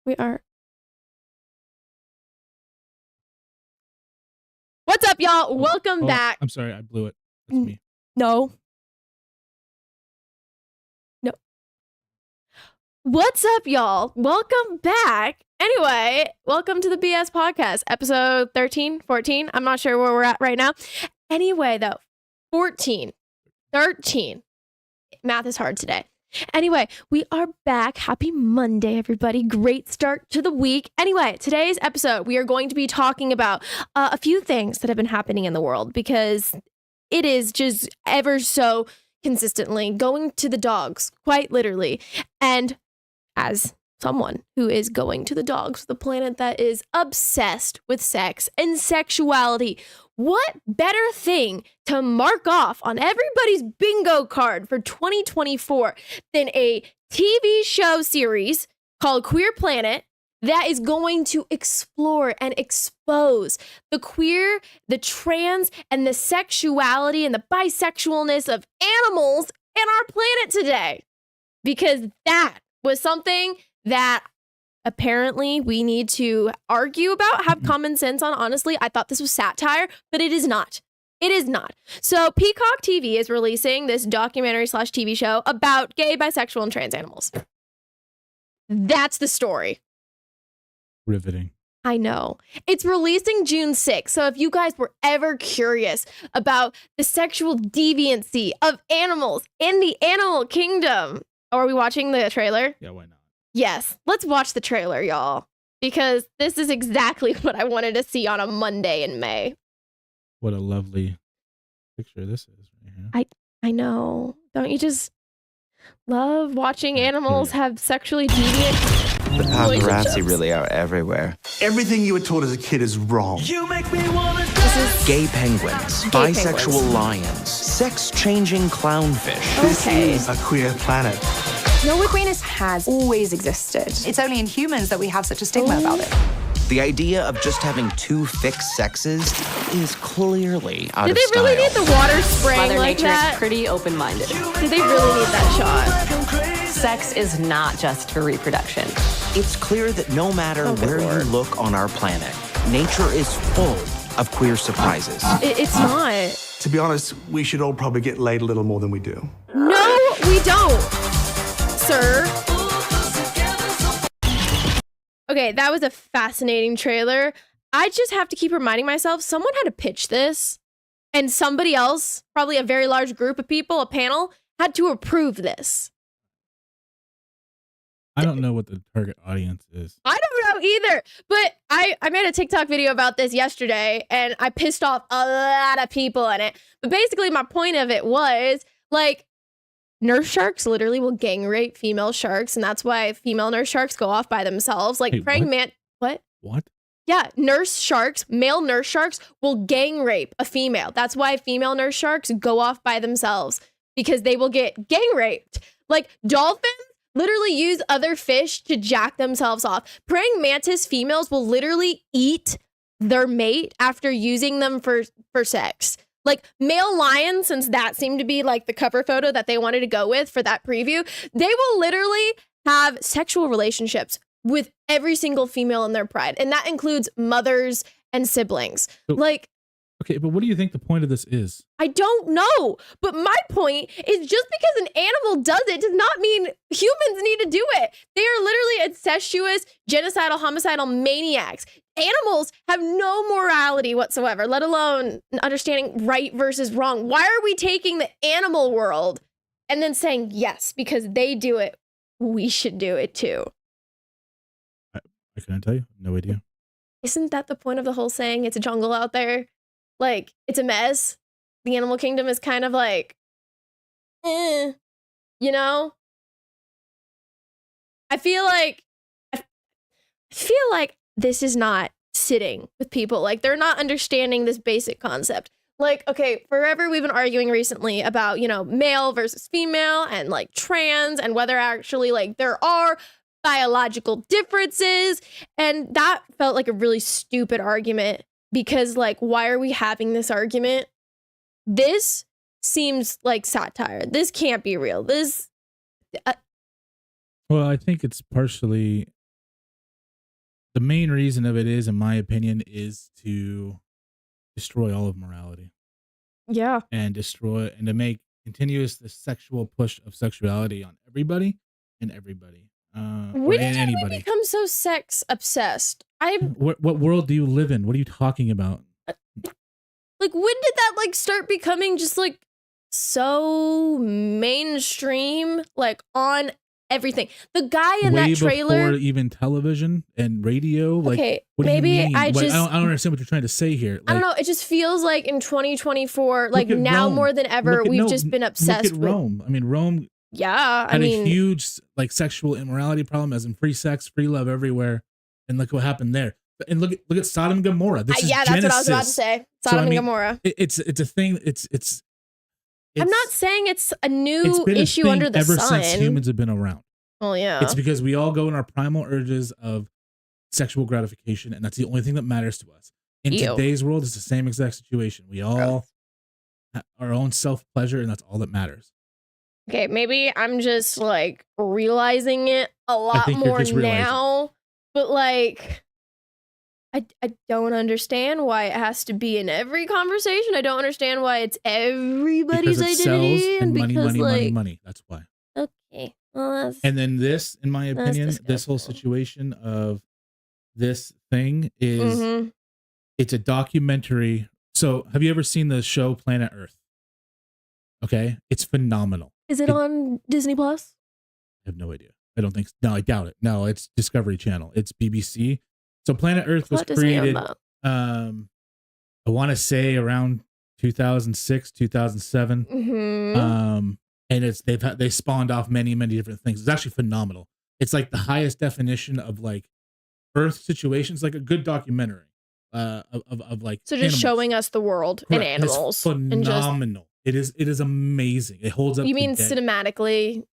We are. What's up, y'all? Welcome back. I'm sorry, I blew it. That's me. No. What's up, y'all? Welcome back. Anyway, welcome to the BS podcast, episode 13, 14. I'm not sure where we're at right now. Anyway, though, 14, 13. Math is hard today. Anyway, we are back. Happy Monday, everybody. Great start to the week. Anyway, today's episode, we are going to be talking about a few things that have been happening in the world because it is just ever so consistently going to the dogs, quite literally. And as someone who is going to the dogs, the planet that is obsessed with sex and sexuality, what better thing to mark off on everybody's bingo card for 2024 than a TV show series called Queer Planet that is going to explore and expose the queer, the trans, and the sexuality and the bisexualness of animals in our planet today? Because that was something that apparently we need to argue about, have common sense on. Honestly, I thought this was satire, but it is not. It is not. So Peacock TV is releasing this documentary / TV show about gay, bisexual, and trans animals. That's the story. Riveting. I know. It's releasing June 6th. So if you guys were ever curious about the sexual deviancy of animals in the animal kingdom, are we watching the trailer? Yeah, why not? Yes, let's watch the trailer, y'all, because this is exactly what I wanted to see on a Monday in May. What a lovely picture this is right here. I know. Don't you just love watching animals have sexually deviant The paparazzi relationships? really are everywhere. Everything you were taught as a kid is wrong. You make me wanna This is Gay penguins, Gay bisexual penguins. lions, sex-changing clownfish. This Okay. is a queer planet. No, queerness has always existed. It's only in humans that we have such a stigma about it. The idea of just having two fixed sexes is clearly out Did of they really style. need the water spraying Mother like Nature that? is pretty open-minded. Did they really need that shot? Sex is not just for reproduction. It's clear that no matter Oh, good where Lord. you look on our planet, nature is full of queer surprises. It's not. To be honest, we should all probably get laid a little more than we do. No, we don't, sir. Okay, that was a fascinating trailer. I just have to keep reminding myself, someone had to pitch this, and somebody else, probably a very large group of people, a panel, had to approve this. I don't know what the target audience is. I don't know either, but I made a TikTok video about this yesterday, and I pissed off a lot of people in it. But basically, my point of it was, like, nurse sharks literally will gang rape female sharks, and that's why female nurse sharks go off by themselves. Like, Hey, praying what? what? What? Yeah, nurse sharks, male nurse sharks will gang rape a female. That's why female nurse sharks go off by themselves, because they will get gang raped. Like, dolphins literally use other fish to jack themselves off. Praying mantis females will literally eat their mate after using them for sex. Like, male lions, since that seemed to be like the cover photo that they wanted to go with for that preview, they will literally have sexual relationships with every single female in their pride. And that includes mothers and siblings. So- Like, Okay, but what do you think the point of this is? I don't know. But my point is, just because an animal does it does not mean humans need to do it. They are literally incestuous, genocidal, homicidal maniacs. Animals have no morality whatsoever, let alone understanding right versus wrong. Why are we taking the animal world and then saying, yes, because they do it, we should do it too? I couldn't tell you. No idea. Isn't that the point of the whole saying, it's a jungle out there? Like, it's a mess. The animal kingdom is kind of like, you know? I feel like this is not sitting with people. Like, they're not understanding this basic concept. Like, okay, forever we've been arguing recently about, you know, male versus female and like trans and whether actually like there are biological differences. And that felt like a really stupid argument because, like, why are we having this argument? This seems like satire. This can't be real. Well, I think it's partially the main reason of it is, in my opinion, is to destroy all of morality Yeah. and to make continuous the sexual push of sexuality on everybody and everybody. Or When in did we anybody. become so sex obsessed? What world do you live in? What are you talking about? Like, when did that like start becoming just like so mainstream, like on everything? The guy in Way that trailer. before even television and radio. Like, Okay, what do maybe you mean? I Like, just. I don't understand what you're trying to say here. Like, I don't know. It just feels like in 2024, like at now Rome. more than ever, Look at- we've no, just been obsessed Look at with. Rome. I mean, Rome Yeah, I had mean, a huge like sexual immorality problem, as in free sex, free love everywhere, and look what happened there. And look at Sodom and Gomorrah. This is yeah, Genesis. that's what I was about to say. Sodom and Gomorrah. It's a thing. It's I'm not saying it's a it's new been a issue thing under the ever sun. since humans have been around. Well, yeah. It's because we all go in our primal urges of sexual gratification, and that's the only thing that matters to us. In Ew. today's world, it's the same exact situation. We all have our own self pleasure, and that's all that matters. Okay, maybe I'm just like realizing it a lot think you're more just realizing now, but like I don't understand why it has to be in every conversation. I don't understand why it's everybody's Because it identity sells and money, because money, like money, money. That's why. okay, well that's And then this, in my That's opinion, this whole disgusting. situation of this thing is Mhm. it's a documentary. So have you ever seen the show Planet Earth? Okay. It's phenomenal. Is it on Disney Plus? I have no idea. I don't think so. No, I doubt it. No, it's Discovery Channel. It's BBC. So Planet Earth was What does he own created, that? I want to say around 2006, 2007. Mhm. And they spawned off many, many different things. It's actually phenomenal. It's like the highest definition of like Earth situations, like a good documentary of like So just animals. showing us the world Correct. and animals It's and just phenomenal. It is amazing. It holds up. you mean today. cinematically?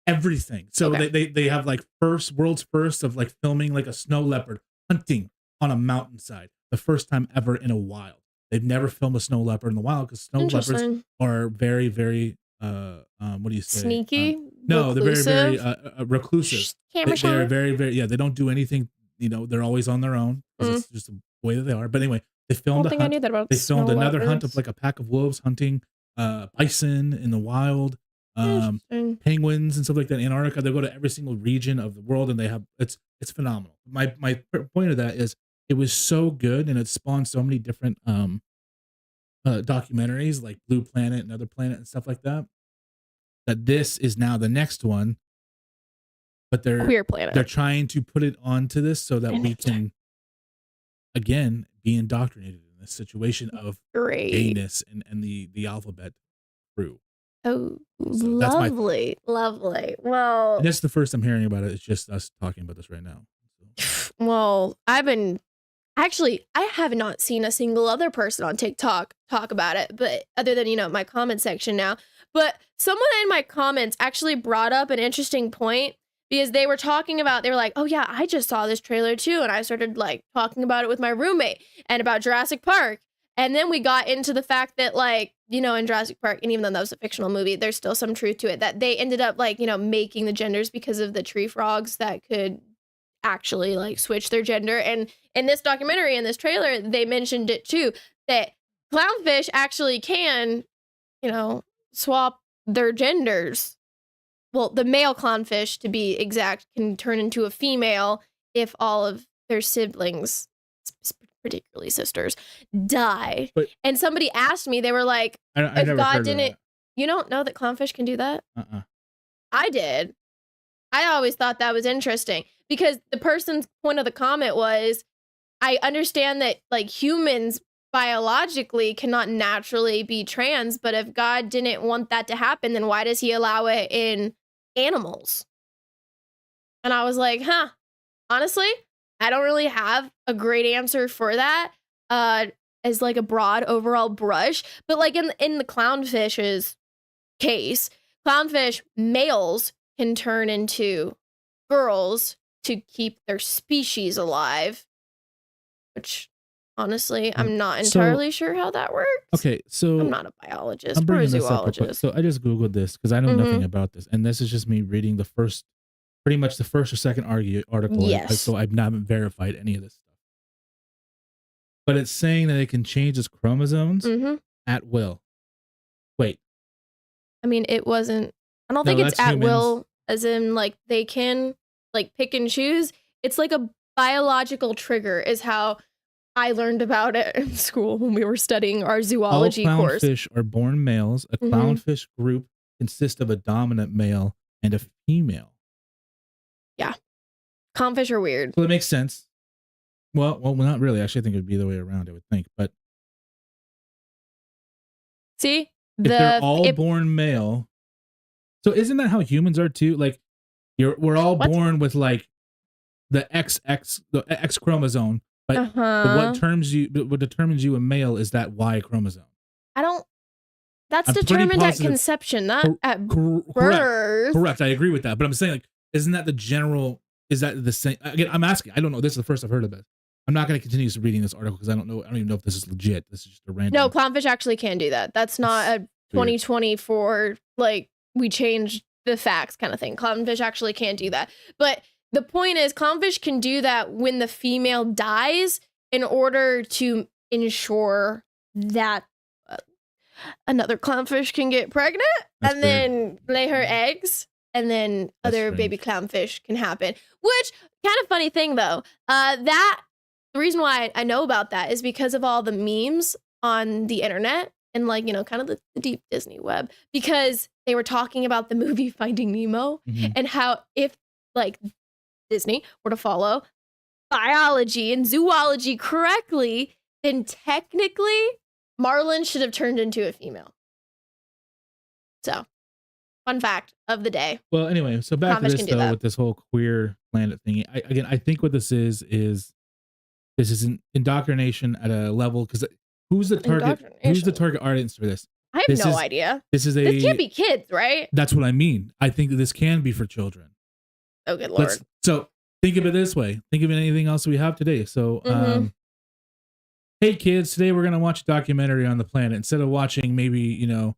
Everything. So Okay. they have like world's first of like filming like a snow leopard hunting on a mountainside. The first time ever in a wild. They've never filmed a snow leopard in the wild because snow leopards Interesting. are very, very what do you say? Sneaky? No, they're very, very Reclusive? reclusive. Camera They're shy? very, very they don't do anything. You know, they're always on their own because it's just the way that they are. But anyway, they I filmed don't a think I hunt. knew that about They filmed snow another hunt of leopards. like a pack of wolves hunting bison in the wild. Interesting. Penguins and stuff like that in Antarctica. They go to every single region of the world, and they have it's phenomenal. My point of that is it was so good, and it spawned so many different documentaries like Blue Planet and Other Planet and stuff like that. That this is now the next one, but Queer Planet. they're trying to put it onto this so that we can again be indoctrinated in this situation of Great. gayness and the alphabet crew. Oh, So that's my- lovely. Lovely. Well, And that's the first I'm hearing about it. It's just us talking about this right now. well, I have not seen a single other person on TikTok talk about it, but other than, my comment section now. But someone in my comments actually brought up an interesting point because they were like, oh yeah, I just saw this trailer too. And I started like talking about it with my roommate and about Jurassic Park. And then we got into the fact that like, in Jurassic Park, and even though that was a fictional movie, there's still some truth to it that they ended up like, making the genders because of the tree frogs that could actually like switch their gender. And in this documentary, in this trailer, they mentioned it too, that clownfish actually can, swap their genders. Well, the male clownfish, to be exact, can turn into a female if all of their siblings, particularly sisters, die. But- and somebody asked me, they were like, I if never God heard of didn't, that. you don't know that clownfish can do that? I did. I always thought that was interesting because the person's point of the comment was, I understand that like humans biologically cannot naturally be trans, but if God didn't want that to happen, then why does he allow it in animals? And I was like, honestly, I don't really have a great answer for that as like a broad overall brush. But like in the clownfish's case, clownfish males can turn into girls to keep their species alive, which honestly, I'm not entirely sure how that works. Okay, so I'm not a biologist I'm or a bringing this up real quick. zoologist. So I just Googled this because I know nothing about this. And this is just me reading the first pretty much the first or second article. Yes. So I've not verified any of this stuff. But it's saying that it can change its chromosomes at will. Wait. I mean, it wasn't. I don't think it's at will, as in like they can like pick and choose. It's like a biological trigger, is how I learned about it in school when we were studying our zoology course. All clownfish are born males. A clownfish group consists of a dominant male and a female. Yeah. Clownfish are weird. So it makes sense. Well, not really. Actually, I think it would be the way around, I would think. But see? If they're all born male. So isn't that how humans are too? Like we're all born with like the X chromosome, but what determines you a male is that Y chromosome. That's determined at conception, not at birth. Correct. I agree with that. But I'm saying, like, isn't that the general? Is that the same? Again, I'm asking. I don't know. This is the first I've heard of it. I'm not going to continue reading this article because I don't know. I don't even know if this is legit. This is just a random. No, clownfish actually can do that. That's not a 2024 like we changed the facts kind of thing. Clownfish actually can't do that. But the point is, clownfish can do that when the female dies in order to ensure that another clownfish can get pregnant and then lay her eggs, and then other baby clownfish can happen. Which, kind of funny thing though, the reason why I know about that is because of all the memes on the internet and like, you know, kind of the deep Disney web, because they were talking about the movie Finding Nemo and how if like Disney were to follow biology and zoology correctly, then technically Marlin should have turned into a female. So, fun fact of the day. Well, anyway, so back to this though, with this whole queer planet thing. I think what this is this is an indoctrination at a level, because who's the target audience for this? I have no idea. This can't be kids, right? That's what I mean. I think that this can be for children. Oh, good Lord. So think of it this way. Think of anything else we have today. So, hey kids, today we're gonna watch a documentary on the planet instead of watching maybe, you know,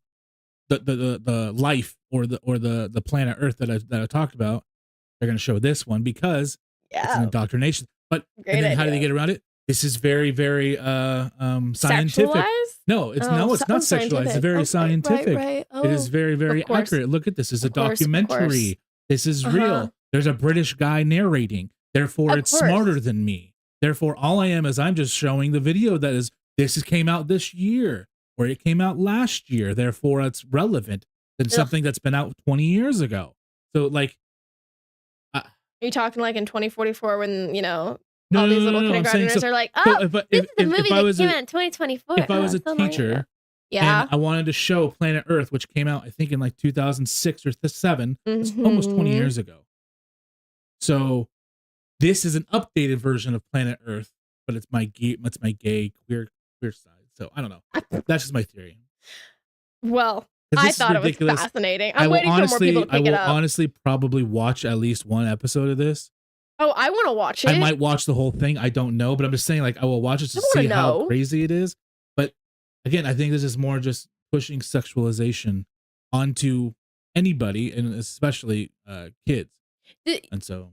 the life or the planet Earth that I talked about. They're gonna show this one because it's an indoctrination. But and then how do they get around it? This is very, very scientific. Sexualized? No, it's not sexualized. It's very scientific. Right. Oh, it is very, very accurate. Look at this. It's a documentary. This is real. There's a British guy narrating. Therefore, it's smarter than me. Therefore, all I am is I'm just showing the video that is came out this year or it came out last year. Therefore, it's relevant than something that's been out 20 years ago. So, like, are you talking like in 2044 when, you know, all these little kindergartners are like, oh, this is a movie that came out in 2024. If I was a teacher and I wanted to show Planet Earth, which came out, I think, in like 2006 or 2007, it's almost 20 years ago. So this is an updated version of Planet Earth, but it's my gay, queer side. So I don't know. That's just my theory. Well, I thought it was fascinating. I'm waiting for more people to pick it up. I will honestly probably watch at least one episode of this. Oh, I want to watch it. I might watch the whole thing. I don't know, but I'm just saying, like, I will watch it to see how crazy it is. But again, I think this is more just pushing sexualization onto anybody, and especially kids. And so,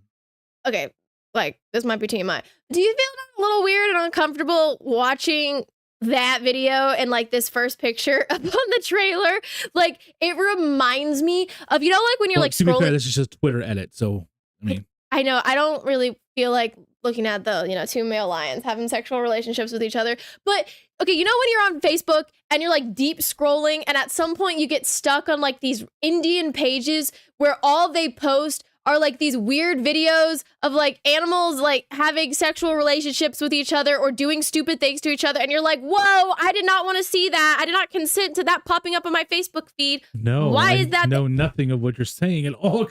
okay, like, this might be TMI. Do you feel a little weird and uncomfortable watching that video and like this first picture up on the trailer? Like, it reminds me of, you know, like when you're like scrolling. To be fair, this is just a Twitter edit, so I mean, I know I don't really feel like looking at the, you know, two male lions having sexual relationships with each other. But okay, you know when you're on Facebook and you're like deep scrolling and at some point you get stuck on like these Indian pages where all they post are like these weird videos of like animals like having sexual relationships with each other or doing stupid things to each other, and you're like, whoa, I did not want to see that. I did not consent to that popping up on my Facebook feed. No, why is that? Know nothing of what you're saying at all.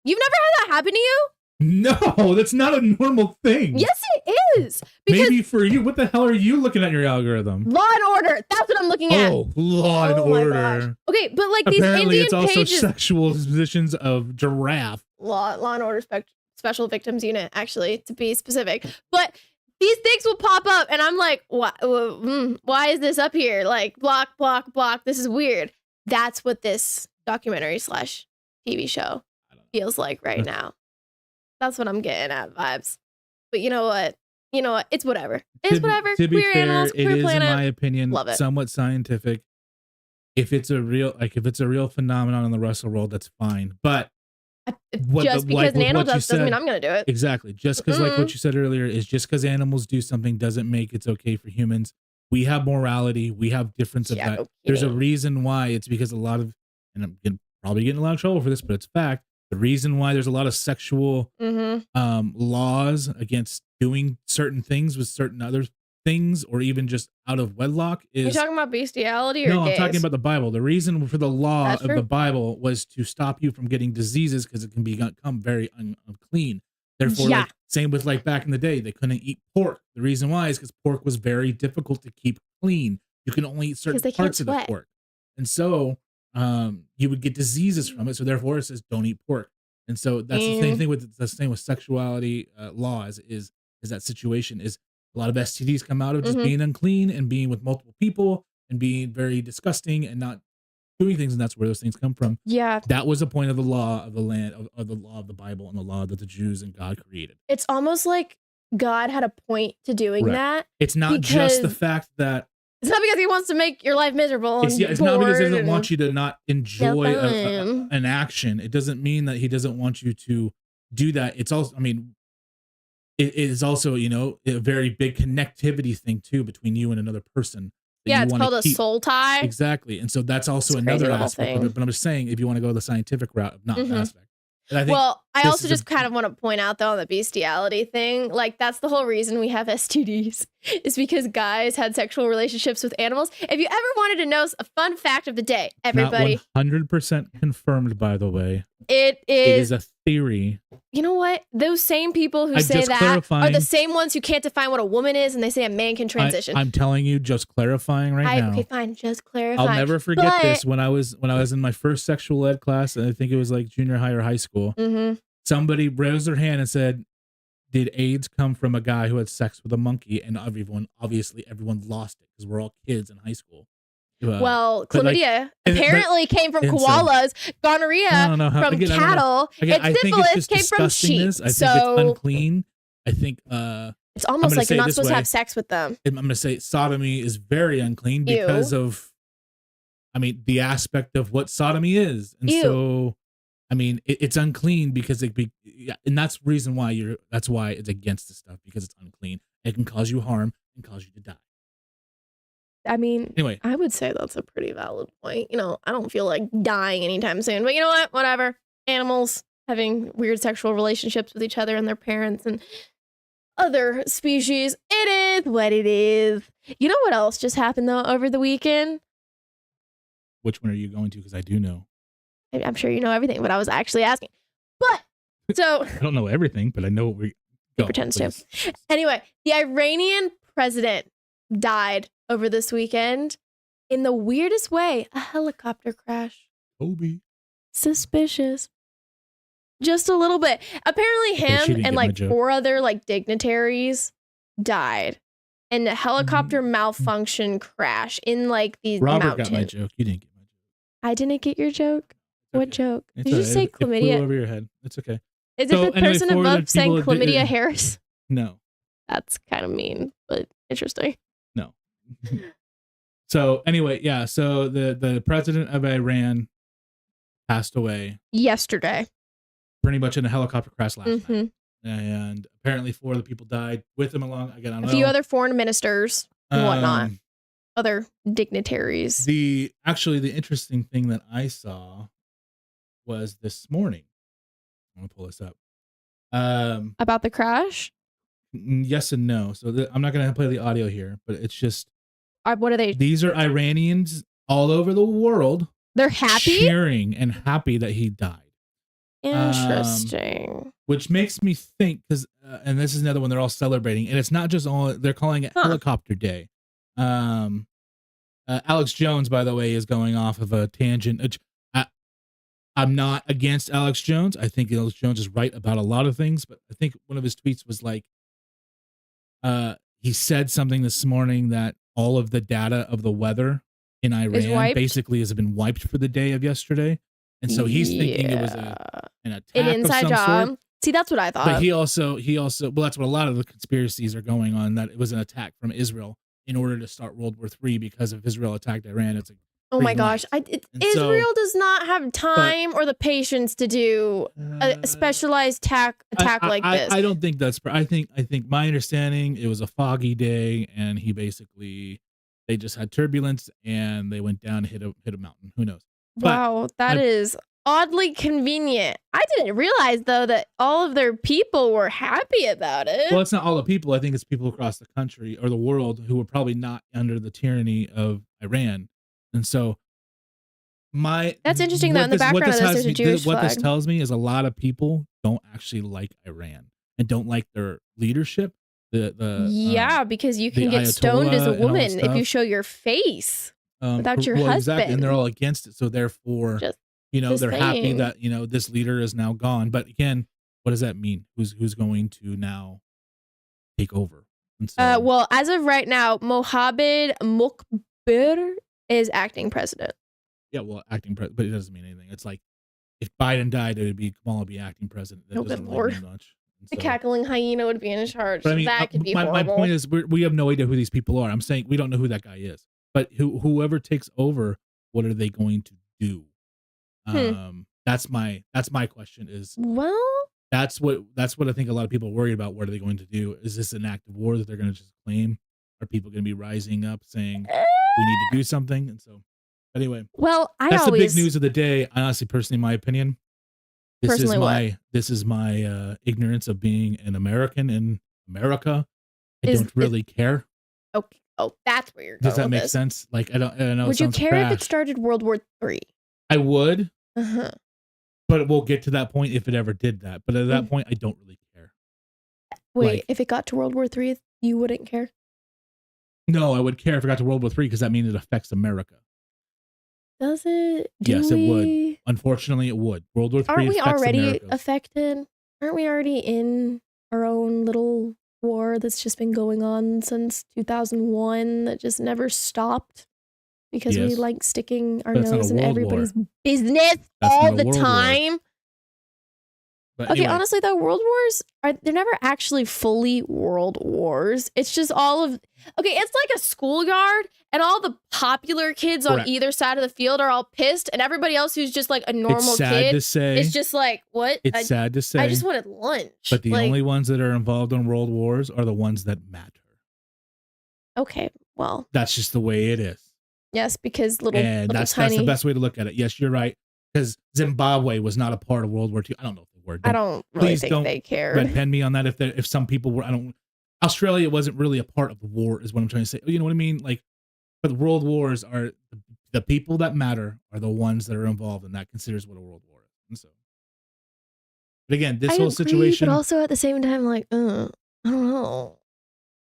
You've never had that happen to you? No, that's not a normal thing. Yes, it is. Maybe for you. What the hell are you looking at your algorithm? Law and Order. That's what I'm looking at. Oh, Law and Order. Okay, but like these apparently Indian it's also pages. Sexual positions of giraffe. Law and Order Special Victims Unit, actually, to be specific. But these things will pop up, and I'm like, why is this up here? Like, block, block, block. This is weird. That's what this documentary / TV show feels like right now. That's what I'm getting at, vibes. But you know what? It's whatever. It's whatever. To be Queer fair, animals, it queer is, planet. in my opinion, Love it. somewhat scientific. If it's a real phenomenon in the Russell world, that's fine. But Just because an animal doesn't mean I'm gonna do it. Exactly. Just because, like what you said earlier, is just because animals do something doesn't make it's okay for humans. We have morality. We have difference of that. No There's a kidding. reason why. It's because a lot of, and probably getting a lot of trouble for this, but it's fact. The reason why there's a lot of sexual laws against doing certain things with certain other things, or even just out of wedlock, is. You talking about bestiality or No, gays? I'm talking about the Bible. The reason for the law That's of true. the Bible was to stop you from getting diseases because it can become very unclean. Therefore, Yeah. like, same with like back in the day, they couldn't eat pork. The reason why is because pork was very difficult to keep clean. You can only eat certain they can't parts of the sweat. pork, and so you would get diseases from it. So therefore, it says don't eat pork. And so that's the same thing with sexuality laws. Is that situation is. A lot of STDs come out of just being unclean and being with multiple people and being very disgusting and not doing things, and that's where those things come from. Yeah. That was the point of the law of the land, of the law of the Bible, and the law that the Jews and God created. It's almost like God had a point to doing Right. that. It's not just the because fact that It's not because he wants to make your life miserable. it's not because he doesn't want you to not enjoy an action. It doesn't mean that he doesn't want you to do that. It's also, I mean, it is also, a very big connectivity thing too between you and another person. Yeah, it's called a soul tie. Exactly. And so that's also It's a crazy another little aspect of thing. it. But I'm just saying, if you want to go the scientific route, not aspect. And I think I this also is just kind of want to point out though on the bestiality thing, like that's the whole reason we have STDs is because guys had sexual relationships with animals. If you ever wanted to know a fun fact of the day, everybody, not 100% confirmed, by the way. it It is is a theory. You know what? Those same people who I'm say just that are clarifying. the same ones who can't define what a woman is, and they say a man can transition. I'm telling you, just clarifying right now. Okay, fine, just clarifying. I'll never forget But- this. When I was in my first sexual ed class, and I think it was like junior high or high school. Somebody raised their hand and said, "Did AIDS come from a guy who had sex with a monkey?" And everyone lost it because we're all kids in high school. Well, but, like, chlamydia apparently came from and so- koalas. Gonorrhea No, from again, I don't know. cattle. Again, I And think syphilis it's just came from sheep. disgustingness. I think So it's unclean. I think it's almost gonna like say you're it not this supposed to way. have sex with them. I'm going to say sodomy is very unclean Ew. because of, the aspect of what sodomy is. And Ew. so, it's unclean because and that's the reason why that's why it's against this stuff, because it's unclean. It can cause you harm and cause you to die. Anyway, I would say that's a pretty valid point. I don't feel like dying anytime soon, but you know what? Whatever. Animals having weird sexual relationships with each other and their parents and other species. It is what it is. You know what else just happened though over the weekend? which one are you going to? Because I do know. I'm sure you know everything, but I was actually asking. But so I don't know everything, but I know what we he pretends to. Anyway, the Iranian president died over this weekend in the weirdest way. A helicopter crash. Kobe. Suspicious. Just a little bit. Apparently she didn't him get and my like joke. 4 other like dignitaries died in a helicopter malfunction crash in like these Robert mountains. got my joke. You didn't get my joke. I didn't get your joke. What Okay. joke? It's Did you all right. say It flew chlamydia? over your head. It's okay. Is So, it the anyway, person for the above saying people that chlamydia did- Harris? No. That's kind of mean, but interesting. No. So anyway, yeah. So the president of Iran passed away Yesterday. pretty much in a helicopter crash last Mhm. night, and apparently 4 of the people died with him along. Again, I don't A know. few other foreign ministers and whatnot. Um, Other dignitaries. the interesting thing that I saw was this morning. I'm gonna pull this up. About the crash? Yes and no. So I'm not gonna play the audio here, but it's just What are they? these are Iranians all over the world They're happy? cheering and happy that he died. Interesting. Which makes me think, because and this is another one they're all celebrating, and it's not just all, they're calling it helicopter day. Alex Jones, by the way, is going off of a tangent. I'm not against Alex Jones. I think Alex Jones is right about a lot of things, but I think one of his tweets was like, he said something this morning that all of the data of the weather in Iran wiped? basically has been wiped for the day of yesterday. And so he's thinking it was an attack An of inside some job. sort. See, that's what I thought. But he also, well, that's what a lot of the conspiracies are going on, that it was an attack from Israel in order to start World War III because if Israel attacked Iran, it's a Oh my green gosh. light. Israel does not have time or the patience to do a specialized attack like this. I don't think that's, I think my understanding, it was a foggy day and they just had turbulence and they went down and hit a mountain. Who knows? Wow, that is oddly convenient. I didn't realize though that all of their people were happy about it. Well, it's not all the people. I think it's people across the country or the world who were probably not under the tyranny of Iran. And so that's interesting though. In the background of this, there's a Jewish flag. What this tells me is a lot of people don't actually like Iran and don't like their leadership. Because you can get stoned as a woman if you show your face without your husband. Exactly, and they're all against it. So therefore, they're happy that this leader is now gone. But again, what does that mean? Who's going to now take over? And so, well, as of right now, Mohammed Mukbir is acting president. Yeah, well, acting president, but it doesn't mean anything. It's like if Biden died, it would be Kamala be acting president. That doesn't really mean much. The cackling hyena would be in charge. But I mean, that could be my horrible. point is, we have no idea who these people are. I'm saying we don't know who that guy is. But whoever takes over, what are they going to do? That's my question. Is that's what I think a lot of people are worried about. What are they going to do? Is this an act of war that they're going to just claim? Are people going to be rising up saying we need to do something? And so, anyway, that's the big news of the day. Honestly, personally, my opinion. This is my ignorance of being an American in America. I don't really care. Okay. Oh, that's where you're going. Does that make sense? Like, I know. Would you care if it started World War III? I would. But we'll get to that point if it ever did that. But at that point, I don't really care. Wait, if it got to World War III, you wouldn't care? No, I would care if it got to World War III because that means it affects America. Does it? Yes, it would. Unfortunately, it would. World War III Aren't we already America. affected? Aren't we already in our own little war that's just been going on since 2001 that just never stopped? Because we like sticking our nose in everybody's business all the time. But okay, anyway. honestly though, world wars they're never actually fully world wars. It's just it's like a schoolyard and all the popular kids on either side of the field are all pissed and everybody else who's just like a normal kid is just like, what? It's sad to say. I just wanted lunch. But the only ones that are involved in world wars are the ones that matter. Okay, well. That's just the way it is. Yes, because that's the best way to look at it. Yes, you're right. Because Zimbabwe was not a part of World War II. I don't know if they were. I don't really think they cared. Red pen me on that. If some people were, Australia wasn't really a part of the war, is what I'm trying to say. You know what I mean? Like, but the world wars are the people that matter are the ones that are involved, and that considers what a world war is. And so, but again, this whole situation, but also at the same time, like, I don't know.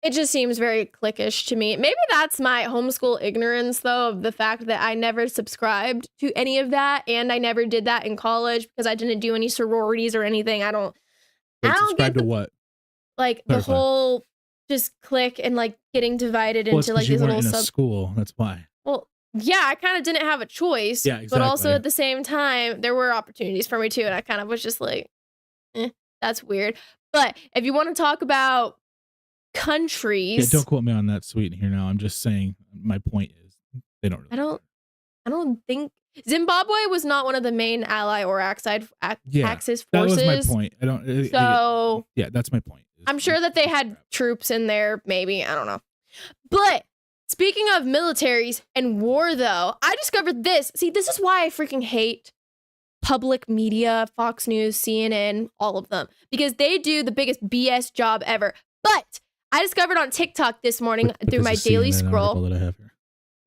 It just seems very cliquish to me. Maybe that's my homeschool ignorance, though, of the fact that I never subscribed to any of that, and I never did that in college because I didn't do any sororities or anything. I don't subscribe to what? Like the whole just clique and like getting divided into like these little school. That's why. Well, yeah, I kind of didn't have a choice. Yeah, exactly. But also at the same time, there were opportunities for me too, and I kind of was just like, that's weird. But if you want to talk about countries, don't quote me on that, sweet. Here now, I'm just saying. My point is, they don't. Really I don't think Zimbabwe was not one of the main ally or Axis forces. That was my point. I don't. Yeah, that's my point. I'm sure that they had troops in there. Maybe, I don't know. But speaking of militaries and war, though, I discovered this. See, this is why I freaking hate public media, Fox News, CNN, all of them, because they do the biggest BS job ever. But I discovered on TikTok this morning through my daily scroll. That I have here.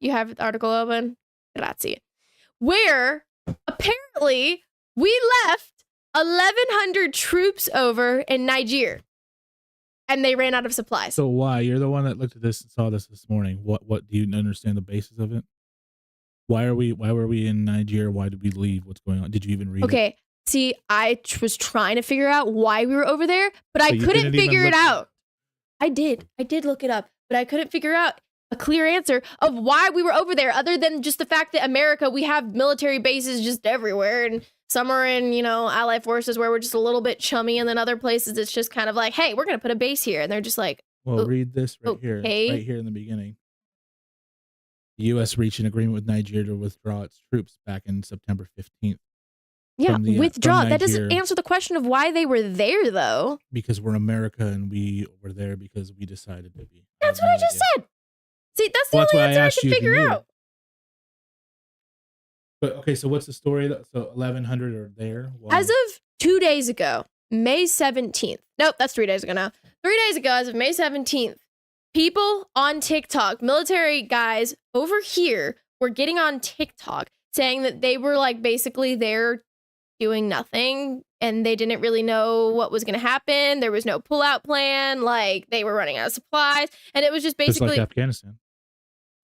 You have the article open? Grazie. Where apparently we left 1,100 troops over in Niger, and they ran out of supplies. So why? You're the one that looked at this and saw this morning. What do you understand the basis of it? Why were we in Niger? Why did we leave? What's going on? Did you even read it? Okay. See, I was trying to figure out why we were over there, but I couldn't figure it out. I did look it up, but I couldn't figure out. a clear answer of why we were over there, other than just the fact that America, we have military bases just everywhere, and some are in, allied forces where we're just a little bit chummy, and then other places it's just kind of like, hey, we're gonna put a base here, and they're just like, well, read this right here, okay. right here in the beginning. The U.S. reached an agreement with Nigeria to withdraw its troops back in September 15th. Yeah, withdraw. That doesn't answer the question of why they were there, though. Because we're America, and we were there because we decided to be. That's what I just said. See, that's the only answer I can figure out. But okay, so what's the story? So 1,100 are there. Wow. As of 2 days ago, May 17th. Nope, that's 3 days ago now. 3 days ago, as of May 17th, people on TikTok, military guys over here, were getting on TikTok saying that they were like basically there doing nothing, and they didn't really know what was going to happen. There was no pullout plan. Like, they were running out of supplies, and it was just basically just like Afghanistan.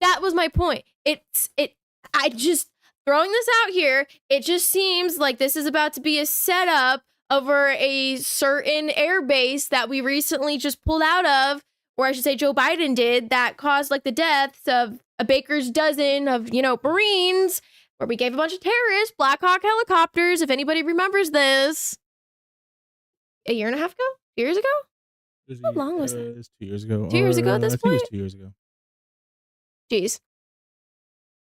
That was my point. I just throwing this out here. It just seems like this is about to be a setup over a certain air base that we recently just pulled out of, or I should say Joe Biden did, that caused like the deaths of a baker's dozen of, Marines, where we gave a bunch of terrorists Black Hawk helicopters, if anybody remembers this. A year and a half ago? 2 years ago? How long was that? It's 2 years ago. 2 years ago at this point? I think it was 2 years ago. Jeez.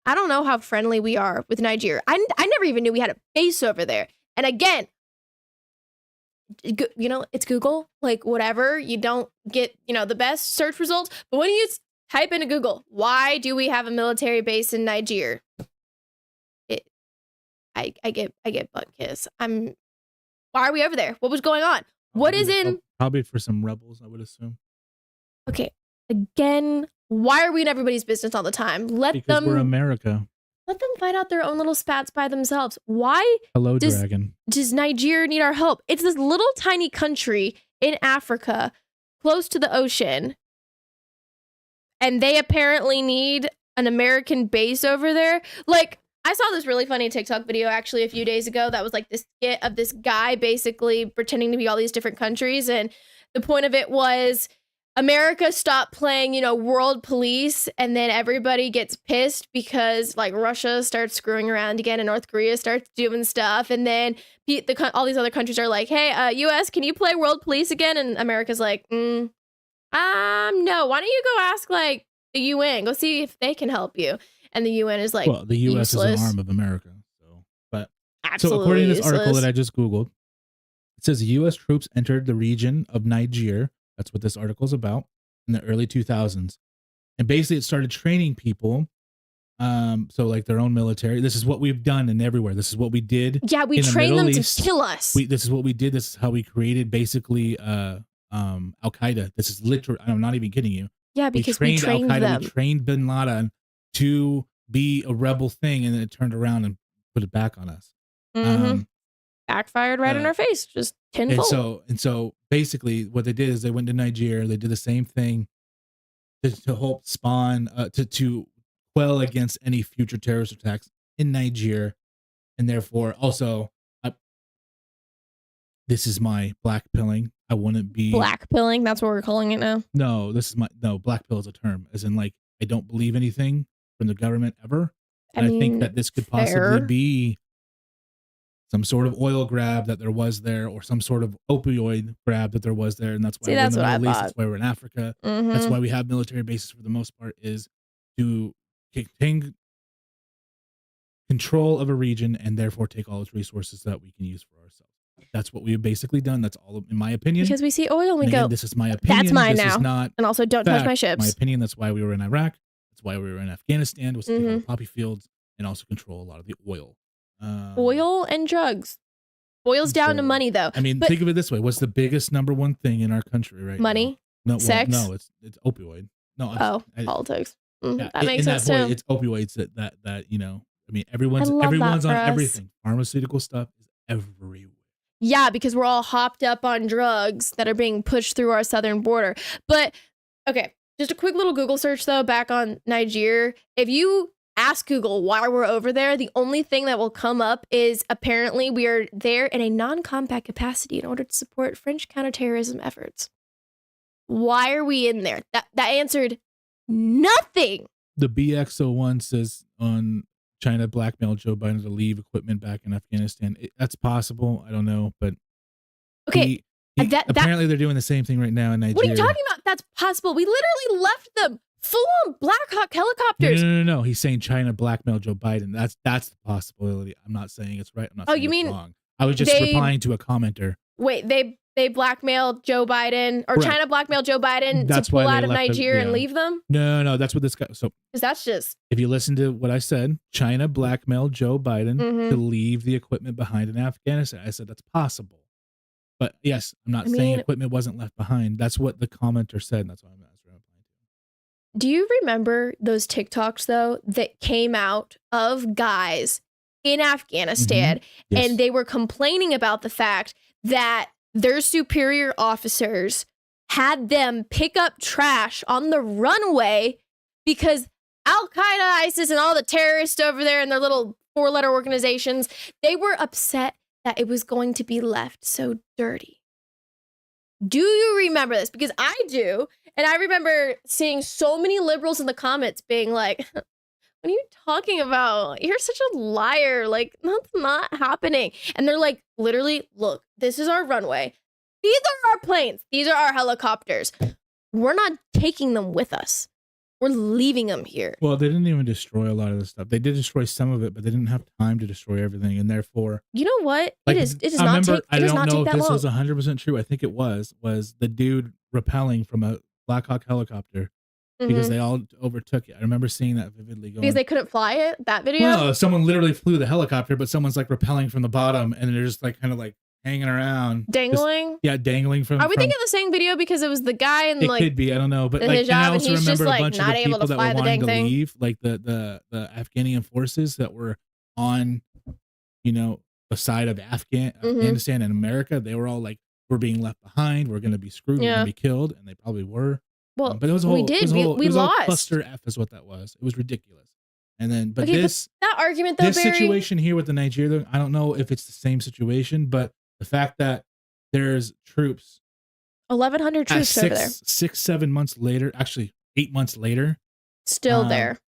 I don't know how friendly we are with Nigeria. I never even knew we had a base over there. And again, it's Google, like whatever. You don't get, the best search results. But when you type into Google, why do we have a military base in Nigeria? I get butt kiss. Why are we over there? What was going on? What is in? Probably for some rebels, I would assume. Okay. Again, why are we in everybody's business all the time? Because we're America. Let them fight out their own little spats by themselves. Why Dragon. Does Nigeria need our help? It's this little tiny country in Africa, close to the ocean, and they apparently need an American base over there. Like, I saw this really funny TikTok video actually a few days ago that was like this skit of this guy basically pretending to be all these different countries, and the point of it was America stopped playing, world police, and then everybody gets pissed because like Russia starts screwing around again and North Korea starts doing stuff, and then all these other countries are like, hey, US, can you play world police again? And America's like, no, why don't you go ask like the UN, go see if they can help you. And the UN is like, well, the US useless. is an arm of America. Absolutely so according to this useless. article that I just Googled, it says the US troops entered the region of Niger. That's what this article is about, in the early 2000s. And basically it started training people. So like their own military. This is what we've done in everywhere. This is what we did. Yeah, we trained them to kill us. This is what we did. This is how we created basically Al-Qaeda. This is literally, I'm not even kidding you. Yeah, because we trained Al-Qaeda, them. we trained Bin Laden to be a rebel thing, and then it turned around and put it back on us. Mm-hmm. Backfired right in our face, just tenfold. And so basically what they did is they went to Nigeria. They did the same thing to help spawn, to quell against any future terrorist attacks in Nigeria. And therefore also, this is my black pilling. I wouldn't be black pilling. That's what we're calling it now. No, black pill is a term, as in like, I don't believe anything from the government ever. And I think that this could possibly be some sort of oil grab that there was there, or some sort of opioid grab that there was there. And that's why we're in the Middle East. That's why we're in Africa. Mm-hmm. That's why we have military bases for the most part, is to take control of a region and therefore take all its resources that we can use for ourselves. That's what we've basically done. That's all in my opinion. Because we see oil and we go, this is my opinion. That's mine this now. Is not and also don't touch my ships. My opinion. That's why we were in Iraq. That's why we were in Afghanistan, was to take all the poppy fields and also control a lot of the oil. Oil and drugs. Boils down to money, though. I mean, think of it this way. What's the biggest number one thing in our country right money? now? No, sex? No, it's opioid. No, politics. Yeah, that makes sense too. It's opioids that I mean, everyone's on everything. Pharmaceutical stuff is everywhere. Yeah, because we're all hopped up on drugs that are being pushed through our southern border. But okay, just a quick little Google search though, back on Niger. If you ask Google why we're over there, the only thing that will come up is apparently we are there in a non-combat capacity in order to support French counterterrorism efforts. Why are we in there? That answered Nothing. The BX01 says on China blackmailed Joe Biden to leave equipment back in Afghanistan. That's possible. I don't know, but Okay, apparently they're doing the same thing right now in Nigeria. What are you talking about? That's possible. We literally left them full on Black Hawk helicopters. No. He's saying China blackmailed Joe Biden. That's the possibility. I'm not saying it's right. I'm not saying you it's mean wrong. I was just replying to a commenter. Wait, they blackmailed Joe Biden, or Right. China blackmailed Joe Biden That's to pull why out they of left Nigeria and leave them? No, that's what this guy. So Because that's just. if you listen to what I said, China blackmailed Joe Biden Mhm. to leave the equipment behind in Afghanistan. I said that's possible. But yes, I'm not saying equipment wasn't left behind. That's what the commenter said. And that's why I'm replying to. Do you remember those TikToks, though, that came out of guys in Afghanistan? Yes. And they were complaining about the fact that their superior officers had them pick up trash on the runway because Al-Qaeda, ISIS, and all the terrorists over there and their little 4-letter organizations, they were upset that it was going to be left so dirty. Do you remember this? Because I do. And I remember seeing so many liberals in the comments being like, what are you talking about? You're such a liar. Like, that's not happening. And they're like, literally, look, this is our runway. These are our planes. These are our helicopters. We're not taking them with us. We're leaving them here. Well, they didn't even destroy a lot of the stuff. They did destroy some of it, but they didn't have time to destroy everything, and therefore, you know what? Like, it does not take I don't know if that this long. was 100% true. I think it was the dude rappelling from a Black Hawk helicopter because they all overtook it. I remember seeing that vividly. Because they couldn't fly it. That video. No, someone literally flew the helicopter, but someone's like rappelling from the bottom, and they're just like kind of like hanging around, Dangling. Dangling from. Are we thinking the same video because it was the guy and It like could be, I don't know, but the like, hijab, and I and also he's just, remember a like, bunch of not the able to people that fly were the wanting dang to thing? leave, like the Afghanian forces that were on, the side of Afghanistan and America. They were all like, "We're being left behind. We're going to be screwed. We're going to be killed," and they probably were. Well, but it was a whole, we lost. Cluster F is what that was. It was ridiculous. And then, but Okay, this that argument though, this Barry, situation here with the Nigeria, I don't know if it's the same situation, but the fact that there's troops 1,100 troops over there, 7 months later, actually 8 months later, still there,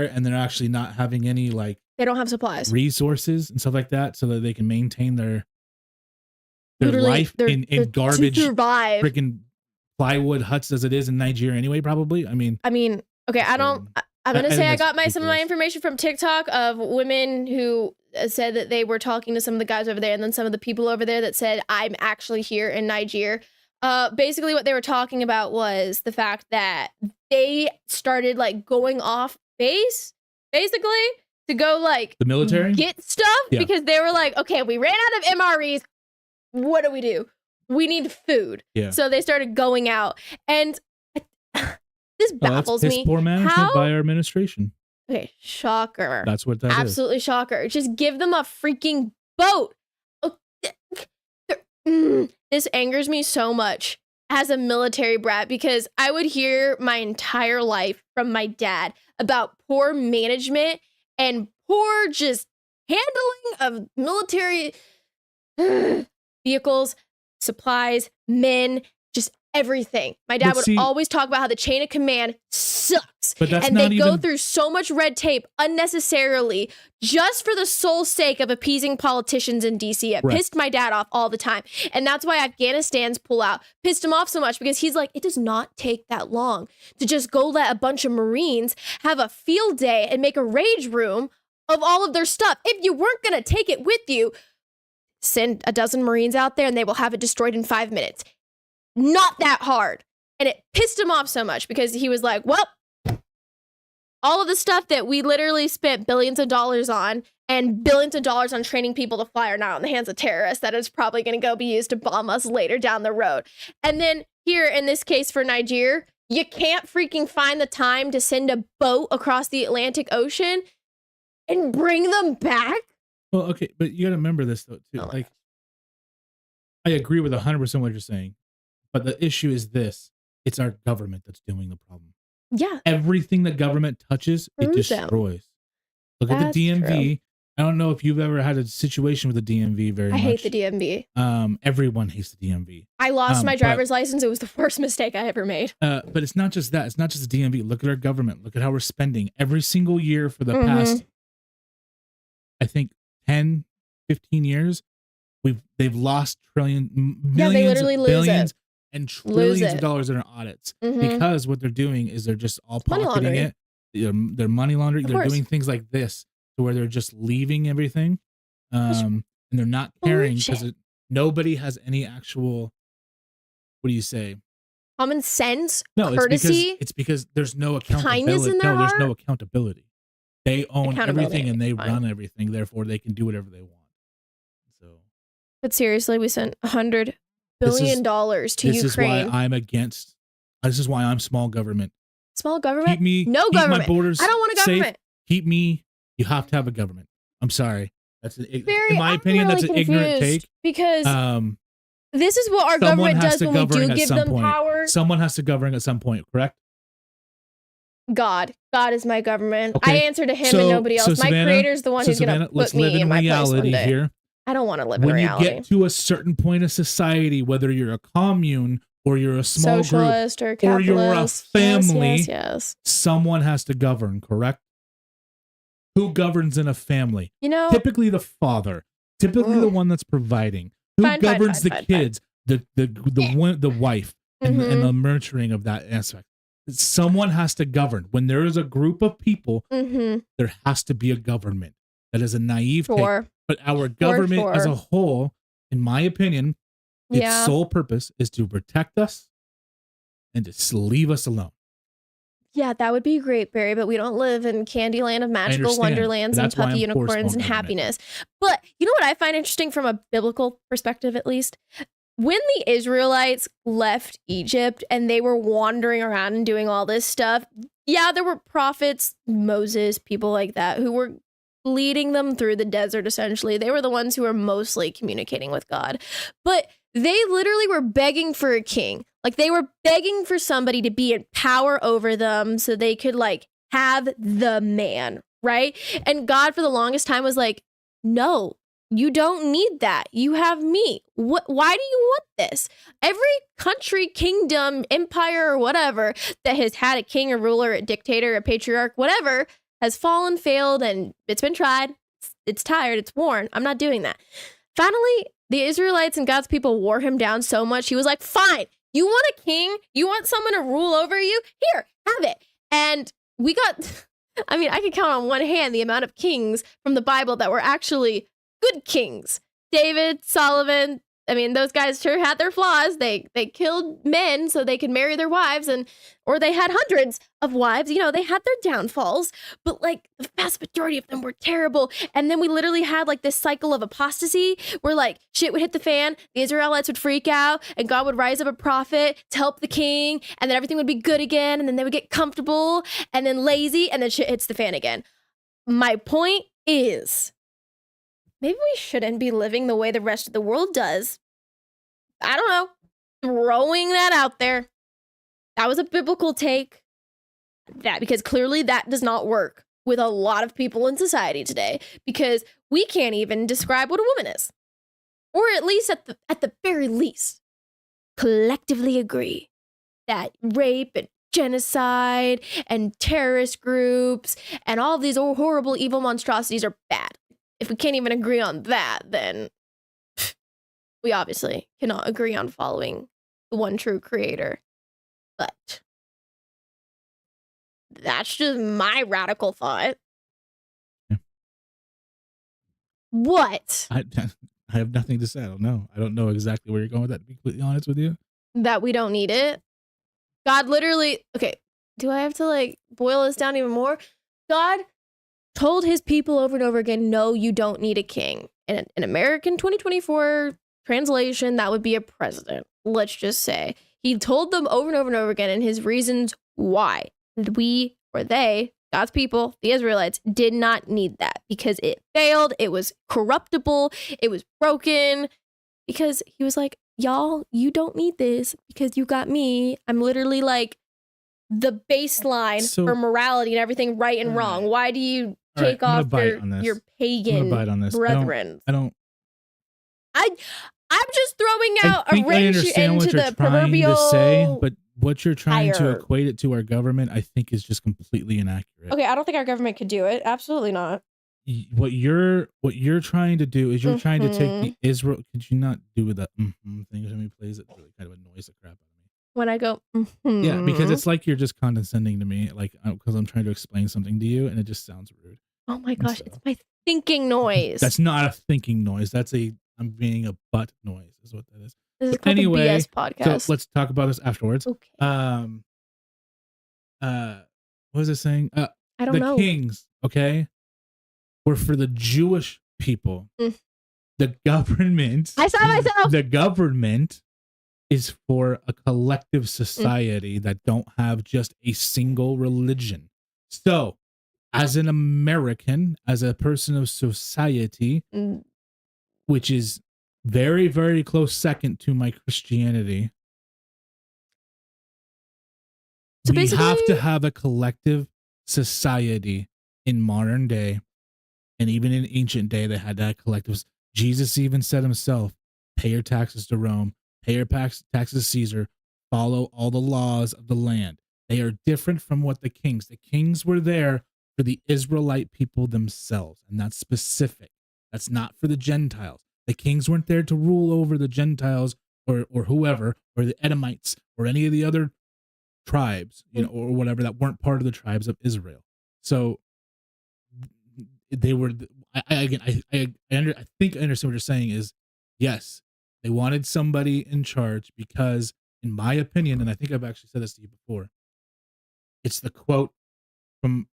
and they're actually not having any like they don't have supplies, resources and stuff like that, so that they can maintain their Literally, life in garbage, to survive. freaking plywood huts as it is in Nigeria anyway. Probably, I mean, okay, I'm gonna say I got some of my ridiculous. information from TikTok of women who said that they were talking to some of the guys over there, and then some of the people over there that said, I'm actually here in Nigeria. Basically what they were talking about was the fact that they started like going off base, basically, to go like the military get stuff because they were like, okay, we ran out of MREs. What do? We need food. Yeah. So they started going out, and this baffles that's me. poor management by our administration. Okay, shocker. That's what that is. Absolutely shocker. Just give them a freaking boat. This angers me so much as a military brat because I would hear my entire life from my dad about poor management and poor just handling of military vehicles, supplies, men, just everything. My dad would always talk about how the chain of command sucks. And they go through so much red tape unnecessarily just for the sole sake of appeasing politicians in DC. It pissed my dad off all the time. And that's why Afghanistan's pullout pissed him off so much because he's like, it does not take that long to just go let a bunch of Marines have a field day and make a rage room of all of their stuff. If you weren't going to take it with you, send a dozen Marines out there and they will have it destroyed in 5 minutes. Not that hard. And it pissed him off so much because he was like, well, all of the stuff that we literally spent billions of dollars on and billions of dollars on training people to fly are now in the hands of terrorists that is probably going to go be used to bomb us later down the road. And then here in this case for Nigeria, you can't freaking find the time to send a boat across the Atlantic Ocean and bring them back. Well, okay, but you got to remember this though too. Like, I agree with 100% what you're saying, but the issue is this: it's our government that's doing the problem. Yeah, everything the government touches, it destroys. Look at the DMV. I don't know if you've ever had a situation with the DMV very much. I hate the DMV. Everyone hates the DMV. I lost my driver's license. It was the worst mistake I ever made. But it's not just that. It's not just the DMV. Look at our government. Look at how we're spending every single year for the past, I think, 10, 15 years. They've lost millions, they literally lose billions, it. and trillions of dollars in audits because what they're doing is they're just all pocketing it. They're money laundering. They're doing things like this to where they're just leaving everything, and they're not caring because nobody has any actual. What do you say? Common sense, no, courtesy. It's because there's no accountability. Kindness in their there's heart? no accountability. They own everything and they run everything. Therefore, they can do whatever they want. So, but seriously, we sent $100 billion to Ukraine. This is why I'm against. This is why I'm small government. Small government? Keep government. My borders I don't want a government. Safe. Keep me. You have to have a government. I'm sorry. That's in my I'm opinion. really That's an ignorant take. Because this is what our government does when we do give them power. Someone has to govern at some point, correct? God is my government. Okay. I answer to him and nobody else. My creator's the one who's going to put me in my place one day. Here. I don't want to live in reality. When you get to a certain point of society, whether you're a commune or you're a small socialist group or you're a family, yes. Someone has to govern, correct? Who governs in a family? Typically the father, typically the one that's providing. Who governs the kids? The wife and the nurturing of that aspect. Someone has to govern. When there is a group of people, there has to be a government. That is a naive take. But our government as a whole, in my opinion, its sole purpose is to protect us and to leave us alone. Yeah, that would be great, Barry, but we don't live in Candyland of magical wonderlands and puppy unicorns and happiness. But you know what I find interesting from a biblical perspective, at least? When the Israelites left Egypt and they were wandering around and doing all this stuff, there were prophets, Moses, people like that, who were leading them through the desert, essentially. They were the ones who were mostly communicating with God. But they literally were begging for a king. Like, they were begging for somebody to be in power over them so they could, have the man, right? And God, for the longest time, was like, no, you don't need that. You have me. Why do you want this? Every country, kingdom, empire, or whatever that has had a king, a ruler, a dictator, a patriarch, whatever, has fallen, failed, and it's been tried. It's tired. It's worn. I'm not doing that. Finally, the Israelites and God's people wore him down so much, he was like, fine. You want a king? You want someone to rule over you? Here, have it. And we got, I could count on one hand the amount of kings from the Bible that were actually good kings. David, Solomon, those guys sure had their flaws. They killed men so they could marry their wives, or they had hundreds of wives. They had their downfalls, but the vast majority of them were terrible. And then we literally had this cycle of apostasy where shit would hit the fan, the Israelites would freak out, and God would rise up a prophet to help the king, and then everything would be good again, and then they would get comfortable and then lazy, and then shit hits the fan again. My point is, maybe we shouldn't be living the way the rest of the world does. I don't know. Throwing that out there. That was a biblical take. Because clearly that does not work with a lot of people in society today. Because we can't even describe what a woman is. Or at least at the very least, collectively agree that rape and genocide and terrorist groups and all these horrible, evil monstrosities are bad. If we can't even agree on that, then we obviously cannot agree on following the one true creator. But that's just my radical thought. Yeah. What? I have nothing to say. I don't know. I don't know exactly where you're going with that, to be completely honest with you. That we don't need it? God literally... Okay, do I have to boil this down even more? God told his people over and over again, no, you don't need a king. In an American 2024 translation, that would be a president, let's just say. He told them over and over and over again, and his reasons why we, or they, God's people, the Israelites, did not need that, because it failed, it was corruptible, it was broken, because he was like, y'all, you don't need this because you got me. I'm literally the baseline for morality and everything right and wrong. Why do you All right, take I'm gonna off bite on this. your I'm pagan gonna bite on this. brethren. I'm just throwing I out a think I wrench understand into what you're the trying proverbial. to say, but what you're trying to fire. equate it to our government, I think, is just completely inaccurate. Okay, I don't think our government could do it. Absolutely not. What you're trying to do is you're trying to take the Israel. Could you not do that thing when he plays it? Really kind of annoys the crap out of me. When I go, Yeah, because it's like you're just condescending to me, like because I'm trying to explain something to you, and it just sounds rude. oh my gosh, it's my thinking noise. That's not a thinking noise. That's I'm being a butt noise. Is what that is. This is But called anyway, the BS podcast. so let's talk about this afterwards. Okay. What was it saying? I don't know. The kings, okay, were for the Jewish people. The government. I saw myself. The government is for a collective society that don't have just a single religion. So, as an American, as a person of society, which is very, very close second to my Christianity, so we have to have a collective society in modern day, and even in ancient day, they had that collective. Jesus even said himself, pay your taxes to Rome, pay your taxes to Caesar, follow all the laws of the land. They are different from what the kings were there for the Israelite people themselves, and that's specific. That's not for the Gentiles. The kings weren't there to rule over the Gentiles or whoever, or the Edomites or any of the other tribes, or whatever that weren't part of the tribes of Israel. So they were. I think I understand what you're saying is, yes, they wanted somebody in charge because, in my opinion, and I think I've actually said this to you before, it's the quote from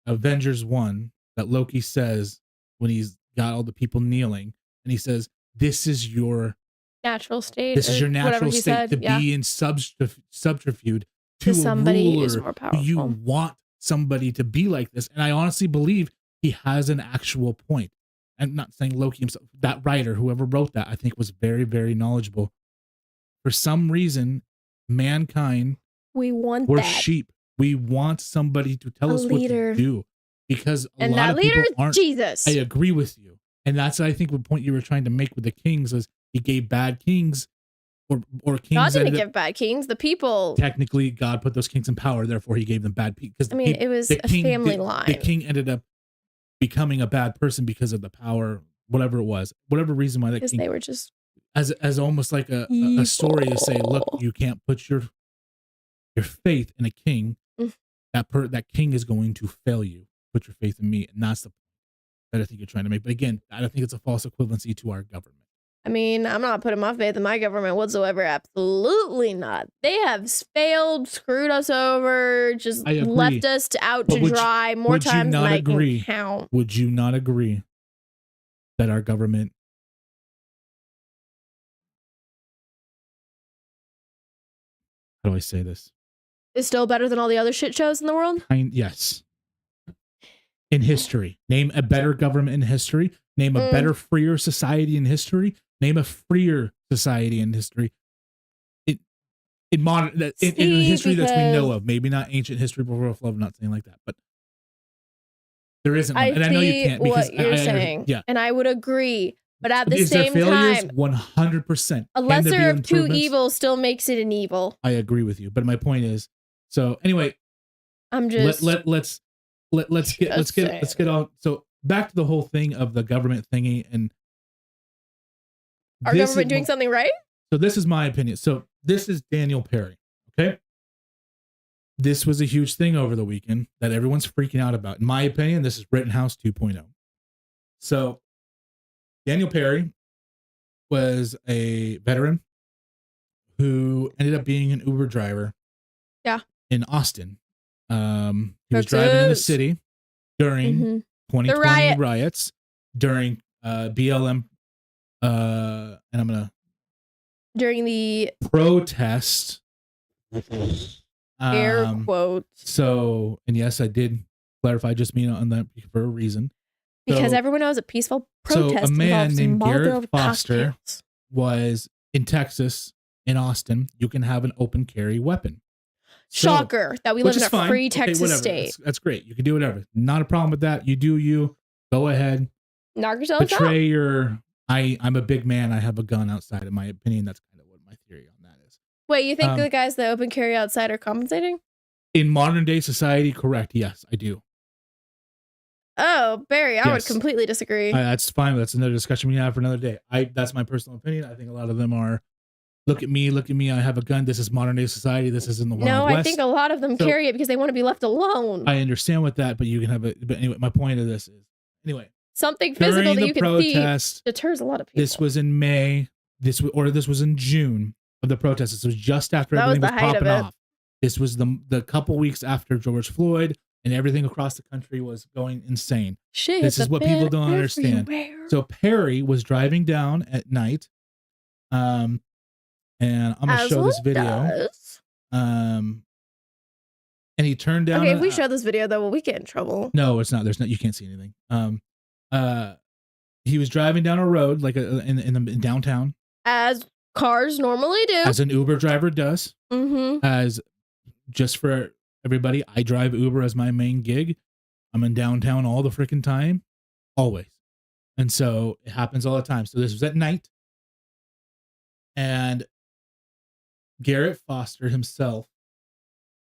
Avengers 1 that Loki says when he's got all the people kneeling, and he says, "This is your natural state. This is your natural state to be in subterfuge to somebody a ruler who's more powerful. You want somebody to be like this." And I honestly believe he has an actual point. I'm not saying Loki himself, that writer, whoever wrote that, I think was very, very knowledgeable. For some reason, mankind, we're sheep. We want somebody to tell us what to do, because a lot of people aren't. Jesus. I agree with you. And that's, I think, the point you were trying to make with the kings is he gave bad kings or kings. God didn't give bad kings. The people. Technically, God put those kings in power. Therefore, he gave them bad people. It was a family line. The king ended up becoming a bad person because of the power, whatever it was, whatever reason why that king. They were just as almost like a story to say, look, you can't put your faith in a king. That king is going to fail you. Put your faith in me, and that's the point that I think you're trying to make. But again, I don't think it's a false equivalency to our government. I mean, I'm not putting my faith in my government whatsoever. Absolutely not. They have failed, screwed us over, just left us out to dry more times than I can count. Would you not agree that our government, how do I say this, is still better than all the other shit shows in the world? Yes. In history, name a better government in history. Name a better, freer society in history. Name a freer society in history. In modern, in history that we know of. Maybe not ancient history before flood. I'm not saying like that, but there isn't one. And I know you can't, because what you're saying. Yeah, and I would agree. But at the is same there failures? time, 100%. A lesser of two evils still makes it an evil. I agree with you, but my point is. So anyway, I'm just let's get on. So back to the whole thing of the government thingy and our government doing something right. So this is my opinion. So this is Daniel Perry. Okay. This was a huge thing over the weekend that everyone's freaking out about. In my opinion, this is Rittenhouse 2.0. So Daniel Perry was a veteran who ended up being an Uber driver. Yeah. In Austin. He was driving in the city during 2020 riots, during BLM, and I'm gonna during the protest. Air quotes. So, and yes, I did clarify just mean on that for a reason. Because everyone knows a peaceful protest. So a man named Garrett Foster was in Texas, in Austin. You can have an open carry weapon. Shocker that we live in a free Texas whatever. state. That's great. You can do whatever. Not a problem with that. You do you. Go ahead. Knock yourself out. Betray your. I'm a big man. I have a gun outside. In my opinion, that's kind of what my theory on that is. Wait, you think the guys that open carry outside are compensating? In modern day society, correct. Yes, I do. Oh, Barry, I would completely disagree. That's fine. That's another discussion we have for another day. That's my personal opinion. I think a lot of them are, look at me. I have a gun. This is modern day society. This is in the Wild West. I think a lot of them carry it because they want to be left alone. I understand with that, but you can have it. But anyway, my point of this is, anyway, something physical that you can see deters a lot of people. This was in May. This was in June of the protests. This was just after everything was popping off. This was the couple weeks after George Floyd. And everything across the country was going insane. Shit, this is what people don't understand. So Perry was driving down at night, and I'm gonna show this video. And he turned down. Okay, if we show this video, though, will we get in trouble? No, it's not. There's no. You can't see anything. He was driving down a road like in downtown, as cars normally do, as an Uber driver does. As just for everybody, I drive Uber as my main gig. I'm in downtown all the freaking time, always. And so it happens all the time. So this was at night. And Garrett Foster himself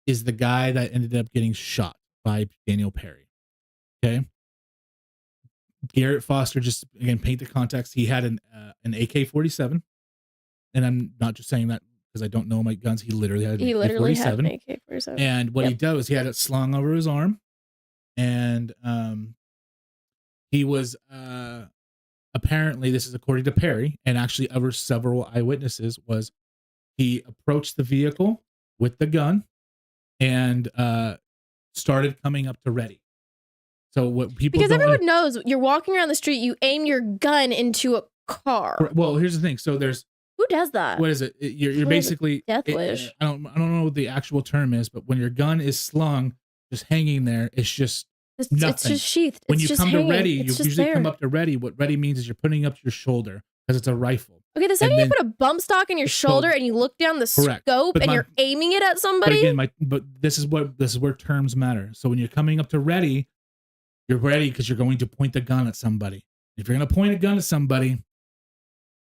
is the guy that ended up getting shot by Daniel Perry. Okay. Garrett Foster, just again, paint the context. He had an AK-47. And I'm not just saying that because I don't know my guns. He literally had an AK-47. And what he did was he had it slung over his arm. And he was apparently, this is according to Perry, and actually over several eyewitnesses, was he approached the vehicle with the gun and started coming up to ready. So what people because everyone knows you're walking around the street, you aim your gun into a car. Well, here's the thing. So there's who does that? What is it? You're basically death wish. I don't know what the actual term is, but when your gun is slung, just hanging there, it's just nothing. It's just sheathed. When you come to ready, you usually come up to ready. What ready means is you're putting up your shoulder because it's a rifle. Okay, the second you put a bump stock in your shoulder and you look down the scope and you're aiming it at somebody. But again, this is where terms matter. So when you're coming up to ready, you're ready because you're going to point the gun at somebody. If you're going to point a gun at somebody,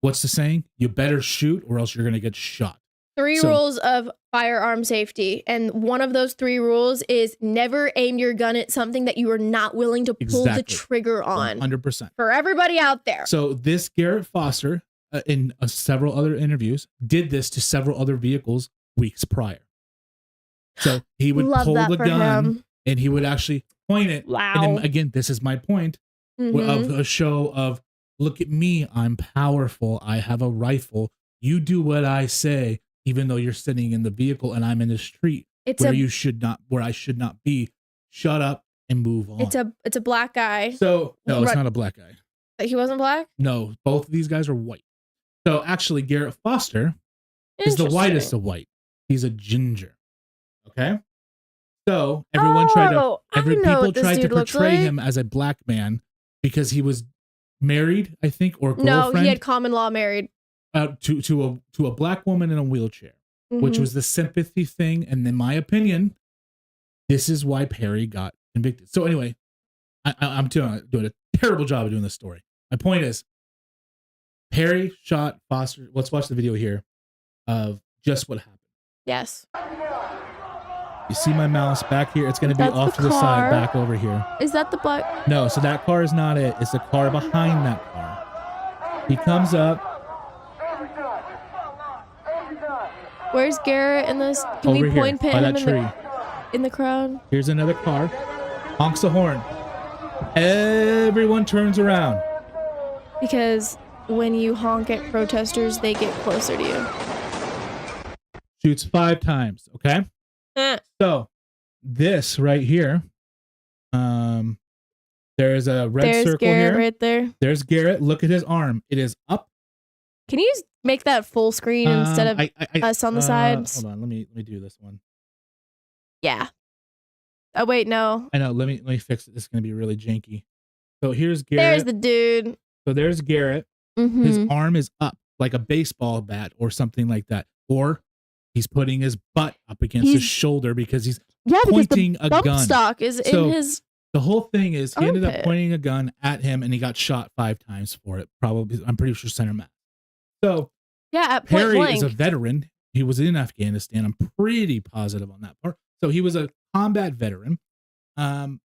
what's the saying? You better shoot or else you're going to get shot. 3 rules of firearm safety. And one of those 3 rules is never aim your gun at something that you are not willing to pull the trigger on. 100%. For everybody out there. So this Garrett Foster, in several other interviews, did this to several other vehicles weeks prior. So he would pull the gun and he would actually point it. Wow. And then, again, this is my point of a show of, look at me, I'm powerful, I have a rifle, you do what I say, even though you're sitting in the vehicle and I'm in the street where I should not be. Shut up and move on. It's a black guy. So no, it's not a black guy. He wasn't black? No, both of these guys are white. So actually Garrett Foster is the whitest of white. He's a ginger. Okay? So everyone people tried to portray him as a black man because he was married, I think, or girlfriend. No, he had common law married. To a black woman in a wheelchair, which was the sympathy thing. And in my opinion, this is why Perry got convicted. So anyway, I'm doing a terrible job of doing this story. My point is, Perry shot Foster. Let's watch the video here of just what happened. Yes. You see my mouse back here? It's going to be off to the side, back over here. Is that the black? No, so that car is not it. It's the car behind that car. He comes up. Where's Garrett in this? Can we point pin him in the crowd? Here's another car. Honks the horn. Everyone turns around. Because when you honk at protesters, they get closer to you. Shoots 5 times, okay? So this right here, there's a red circle Garrett here. Right there. There's Garrett. Look at his arm. It is up. Can you make that full screen instead of us on the sides? Hold on. Let me do this one. Yeah. Oh wait, no. I know. Let me fix it. This is gonna be really janky. So here's Garrett. There's the dude. So there's Garrett. His arm is up like a baseball bat or something like that. Or He's putting his butt up against his shoulder because he's because pointing the a bump gun. stock is So, in his. The whole thing is he ended up armpit. pointing a gun at him and he got shot 5 times for it. Probably, I'm pretty sure center mass. So Yeah, at point Perry blank. is a veteran. He was in Afghanistan. I'm pretty positive on that part. So he was a combat veteran. And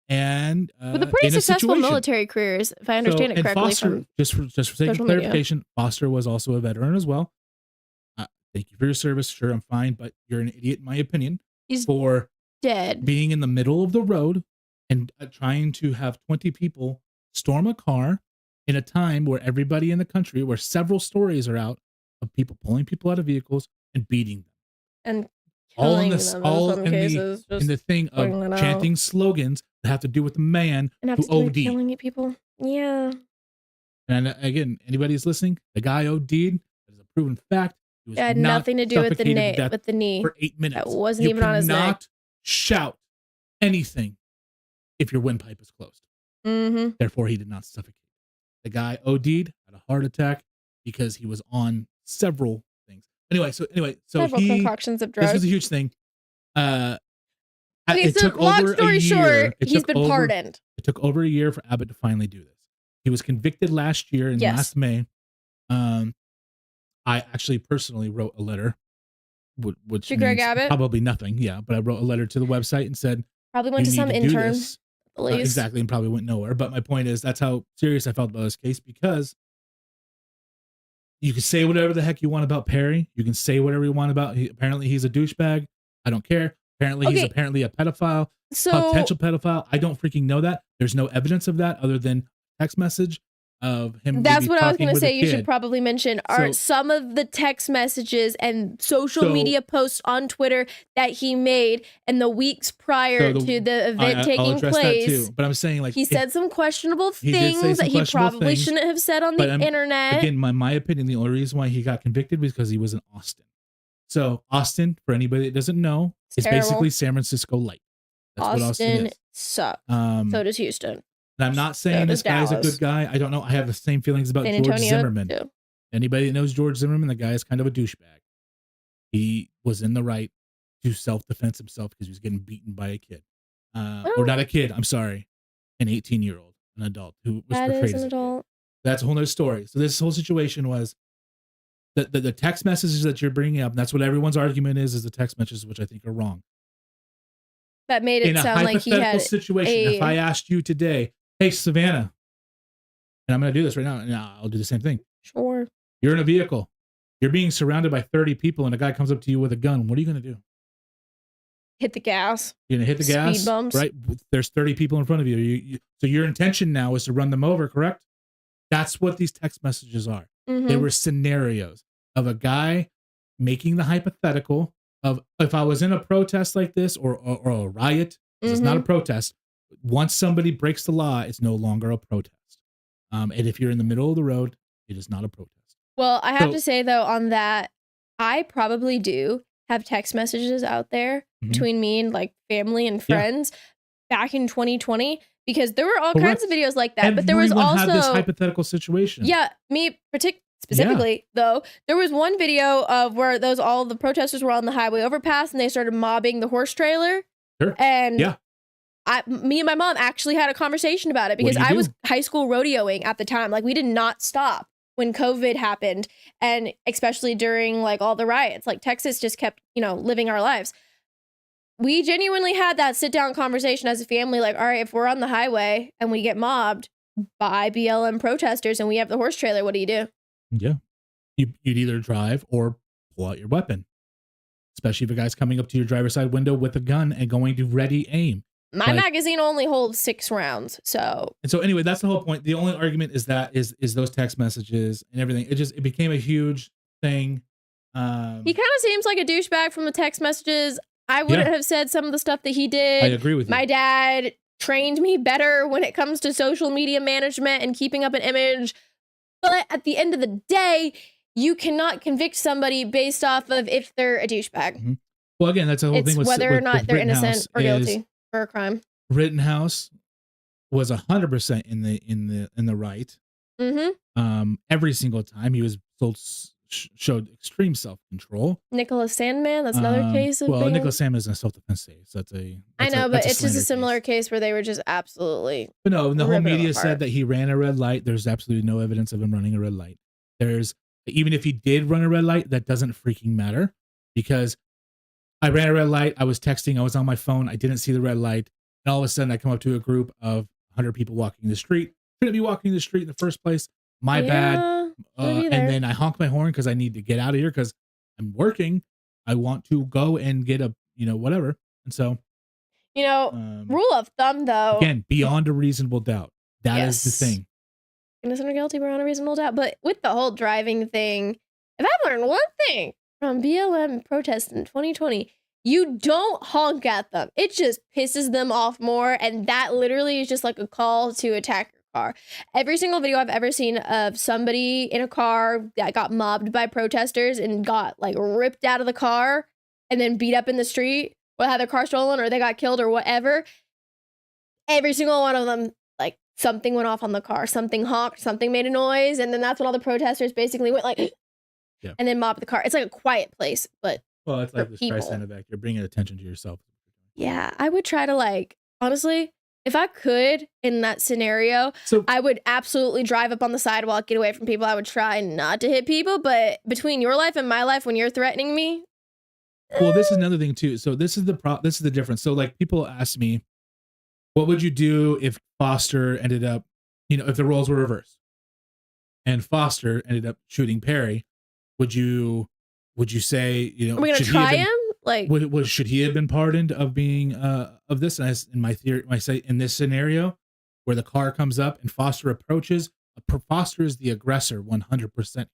with a pretty in successful situation. military careers, if I understand it And correctly. Foster, just for sake of social media. clarification, Foster was also a veteran as well. Thank you for your service. Sure, I'm fine, but you're an idiot in my opinion. He's for dead. being in the middle of the road and trying to have 20 people storm a car in a time where everybody in the country, where several stories are out of people pulling people out of vehicles and beating them. And All in killing this, them all some in cases, in the thing of pointing it out. chanting slogans that have to do with the man and have who to do with OD'd. killing people. Yeah. And again, anybody who's listening, the guy OD'd. That is a proven fact. He was It had not nothing to do with the suffocated to death with the knee. for 8 minutes. That wasn't You even on his neck. cannot shout anything if your windpipe is closed. Mm-hmm. Therefore, he did not suffocate. The guy OD'd, had a heart attack because he was on several things. Anyway, so Several concoctions of drugs. this was a huge thing. Okay, It so took long over a story short, year. he's been pardoned. It took over a year for Abbott to finally do this. He was convicted last year in Yes. last May. I actually personally wrote a letter, which To Greg means Abbott? probably nothing. Yeah, but I wrote a letter to the website and said, Probably went "You to some need to do intern. this." At least. Exactly, and probably went nowhere. But my point is, that's how serious I felt about this case, because you can say whatever the heck you want about Perry. You can say whatever you want about. Apparently, he's a douchebag. I don't care. Apparently, he's Okay. apparently a pedophile, So potential pedophile. I don't freaking know that. There's no evidence of that other than text message of him. that's maybe what I was talking going to with a say. You should kid. probably mention are So- some of the text messages and social So- media posts on Twitter that he made in the weeks prior So to the event I'll taking address place. that too. But I'm saying, like, He said some questionable He did say things some that he questionable probably things, shouldn't have said on but the internet. Again, my opinion, the only reason why he got convicted was because he was in Austin. So Austin, for anybody that doesn't know, It's is terrible. basically San Francisco light. That's what Austin Austin is. sucks. So So does Houston. I'm not saying does this guy's a Dallas. good guy. I don't know. I have the same feelings about San George Antonio. Zimmerman. Too. Anybody that knows George Zimmerman, the guy is kind of a douchebag. He was in the right to self-defense himself because he was getting beaten by a kid. Or not a kid, I'm sorry, an 18-year-old, an adult who was That portrayed is as an a kid. adult. That's a whole nother story. So this whole situation was the text messages that you're bringing up. And that's what everyone's argument is the text messages, which I think are wrong. That made it In a sound like he hypothetical had situation, if I asked you today, hey, Savannah, and I'm going to do this right now, and I'll do the same thing. Sure. You're in a vehicle. You're being surrounded by 30 people, and a guy comes up to you with a gun. What are you going to do? Hit the gas. You're going to hit the Speed gas, bumps. right? There's 30 people in front of you. So your intention now is to run them over, correct? That's what these text messages are. Mhm. They were scenarios of a guy making the hypothetical of, if I was in a protest like this or a riot, 'cause it's not a protest. Once somebody breaks the law, it's no longer a protest. And if you're in the middle of the road, it is not a protest. Well, I have So- to say though, on that, I probably do have text messages out there Mhm. between me and like family and Yeah. friends back in 2020 because there were all Correct. kinds of videos like that. But there was Everyone had this also hypothetical situation. yeah, me specifically though, there was one video of where all the protesters were on the highway overpass and they started mobbing the horse trailer. Sure. And Yeah. me and my mom actually had a conversation about it What because do you I was do? high school rodeoing at the time. Like we did not stop when COVID happened, and especially during like all the riots. Like Texas just kept, living our lives. We genuinely had that sit down conversation as a family. Like, all right, if we're on the highway and we get mobbed by BLM protesters and we have the horse trailer, what do you do? Yeah. You'd either drive or pull out your weapon, especially if a guy's coming up to your driver's side window with a gun and going to ready aim. My magazine only holds 6 rounds, so. And so anyway, that's the whole point. The only argument is those text messages and everything. It became a huge thing. He kind of seems like a douchebag from the text messages. I wouldn't have said some of the stuff that he did. I agree with you. My dad trained me better when it comes to social media management and keeping up an image. But at the end of the day, you cannot convict somebody based off of if they're a douchebag. Mhm. Well, again, that's the whole It's thing with whether or with not they're innocent Rittenhouse or is guilty for a crime. Rittenhouse was 100% in the right. Mm-hmm. Every single time he was showed extreme self-control. Nicholas Sandman, that's another case of being... Nicholas Sandman is in a self-defense case. So I know, but it's just a slander similar case where they were just absolutely... But no, the whole ripping him media apart. said that he ran a red light. There's absolutely no evidence of him running a red light. Even if he did run a red light, that doesn't freaking matter, because I ran a red light. I was texting. I was on my phone. I didn't see the red light. And all of a sudden I come up to a group of 100 people walking the street. Shouldn't be walking the street in the first place. My bad. And then I honk my horn because I need to get out of here because I'm working. I want to go and get a, whatever. And so, rule of thumb though. Again, beyond a reasonable doubt. That is the thing. Innocent or guilty beyond a reasonable doubt. But with the whole driving thing, if I've learned one thing from BLM protests in 2020, you don't honk at them. It just pisses them off more. And that literally is just like a call to attack your car. Every single video I've ever seen of somebody in a car that got mobbed by protesters and got like ripped out of the car and then beat up in the street, or had their car stolen, or they got killed, or whatever. Every single one of them, like, something went off on the car, something honked, something made a noise, and then that's when all the protesters basically went like, and then mobbed the car. It's like a quiet place, but it's like this Streisand effect. You're bringing attention to yourself. Yeah, I would try to honestly, if I could in that scenario, I would absolutely drive up on the sidewalk, get away from people. I would try not to hit people, but between your life and my life, when you're threatening me. Well, this is another thing too. So this is the difference. So like people ask me, what would you do if Foster ended up, if the roles were reversed and Foster ended up shooting Perry? Would you say, are we gonna try him? Like, should he have been pardoned of being of this? And in my theory, I say in this scenario where the car comes up and Foster approaches, Foster is the aggressor 100%.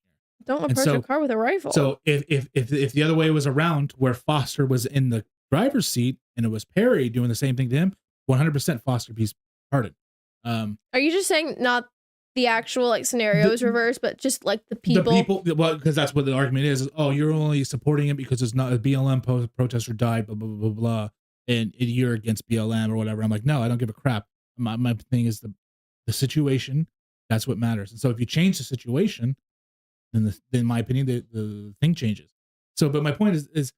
Don't approach a car with a rifle. So if the other way was around, where Foster was in the driver's seat and it was Perry doing the same thing to him, 100% Foster be pardoned. Are you just saying not the actual scenarios reversed, but just like the people? Well, because that's what the argument is. Oh, you're only supporting it because it's not a BLM protester died, blah blah blah blah blah, and you're against BLM or whatever. I'm like, no, I don't give a crap. My thing is the situation. That's what matters. And so if you change the situation, then in my opinion, the thing changes. So, but my point is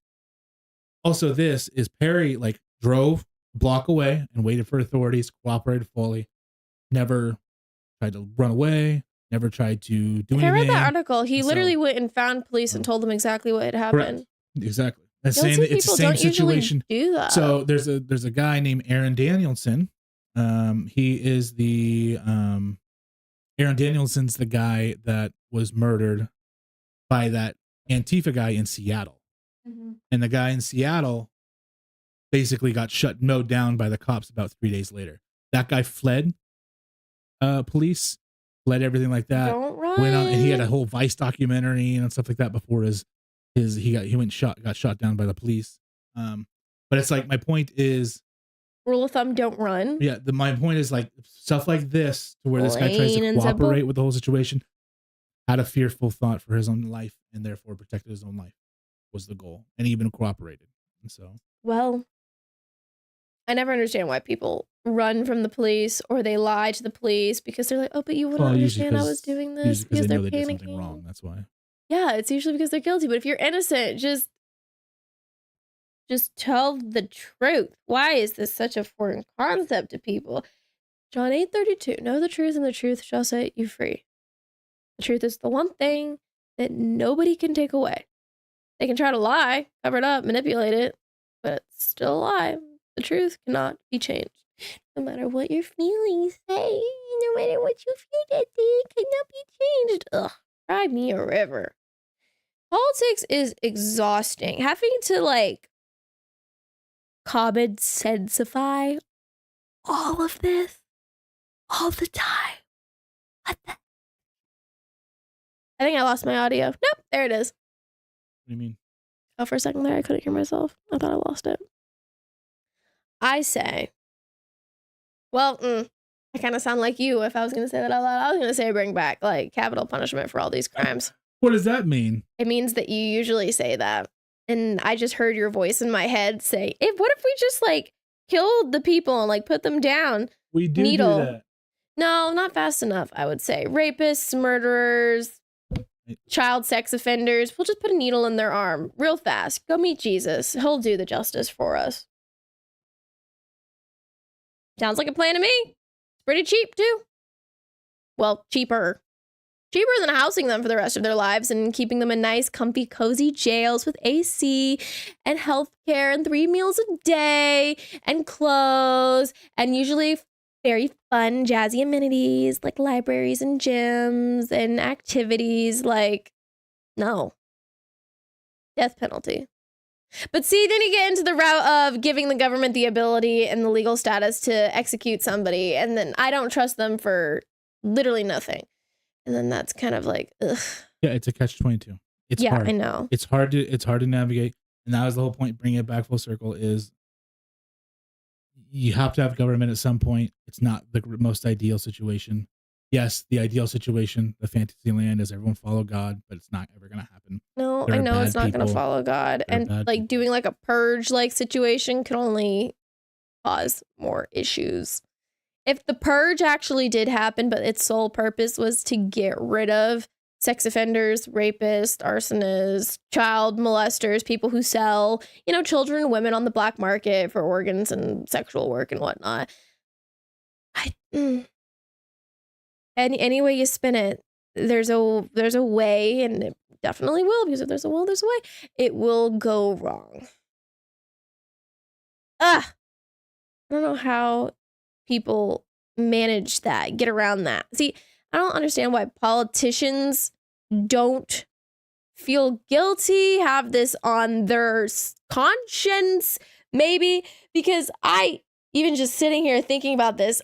also this is Perry drove a block away and waited for authorities, cooperated fully, never tried to run away, never tried to do anything. I read that article. He literally went and found police and told them exactly what had happened. Correct. Exactly. It's the same situation. Do that. So there's a guy named Aaron Danielson. He is the Aaron Danielson's the guy that was murdered by that Antifa guy in Seattle. Mm-hmm. And the guy in Seattle basically got mowed down by the cops about 3 days later. That guy fled police, fled everything like that. Don't run. Went on, and he had a whole Vice documentary and stuff like that before got shot down by the police. But it's like, my point is, rule of thumb, don't run. Yeah, my point is stuff like this, to where this guy tries to cooperate with the whole situation, had a fearful thought for his own life and therefore protected his own life was the goal, and even cooperated. And so, well, I never understand why people run from the police or they lie to the police because they're like, oh, but you wouldn't understand I was doing this because they're panicking. Did something wrong. That's why. Yeah, it's usually because they're guilty. But if you're innocent, just tell the truth. Why is this such a foreign concept to people? John 8:32. Know the truth, and the truth shall set you free. The truth is the one thing that nobody can take away. They can try to lie, cover it up, manipulate it, but it's still a lie. The truth cannot be changed. No matter what your feelings say, no matter what you feel, that thing cannot be changed. Ugh, cry me a river. Politics is exhausting. Having to common sensify all of this all the time. What the? I think I lost my audio. Nope, there it is. What do you mean? Oh, for a second there, I couldn't hear myself. I thought I lost it. I say, well, I kind of sound like you if I was going to say that out loud. I was going to say bring back capital punishment for all these crimes. What does that mean? It means that you usually say that. And I just heard your voice in my head say, what if we just killed the people and put them down? We do that. No, not fast enough, I would say. Rapists, murderers, child sex offenders. We'll just put a needle in their arm real fast. Go meet Jesus. He'll do the justice for us. Sounds like a plan to me. It's pretty cheap, too. Well, cheaper. Cheaper than housing them for the rest of their lives and keeping them in nice, comfy, cozy jails with AC and healthcare and 3 meals a day and clothes and usually very fun, jazzy amenities like libraries and gyms and activities. Like, no. Death penalty. But see, then you get into the route of giving the government the ability and the legal status to execute somebody, and then I don't trust them for literally nothing. And then that's kind of like, ugh. Yeah, it's a catch-22. It's hard. I know. It's hard to navigate, and that was the whole point. Bringing it back full circle is you have to have government at some point. It's not the most ideal situation. Yes, the ideal situation, the fantasy land, is everyone follow God, but it's not ever going to happen. No, I know it's not going to follow God. And like doing like a purge like situation can only cause more issues. If the purge actually did happen, but its sole purpose was to get rid of sex offenders, rapists, arsonists, child molesters, people who sell, children and women on the black market for organs and sexual work and whatnot. Any way you spin it, there's a way, and it definitely will, because if there's a will, there's a way. It will go wrong. I don't know how people manage that, get around that. See, I don't understand why politicians don't feel guilty, have this on their conscience, maybe, because even just sitting here thinking about this,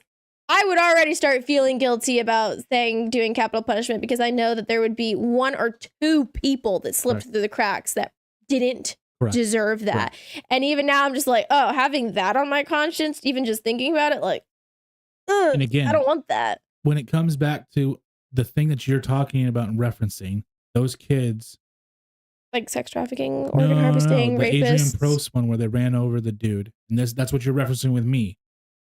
I would already start feeling guilty about doing capital punishment, because I know that there would be 1 or 2 people that slipped through the cracks that didn't deserve that. And even now I'm just like, having that on my conscience, even just thinking about it, like, and again, I don't want that. When it comes back to the thing that you're talking about and referencing, those kids, like sex trafficking, organ harvesting, the rapists. Adrian Prost one where they ran over the dude, and that's what you're referencing with me.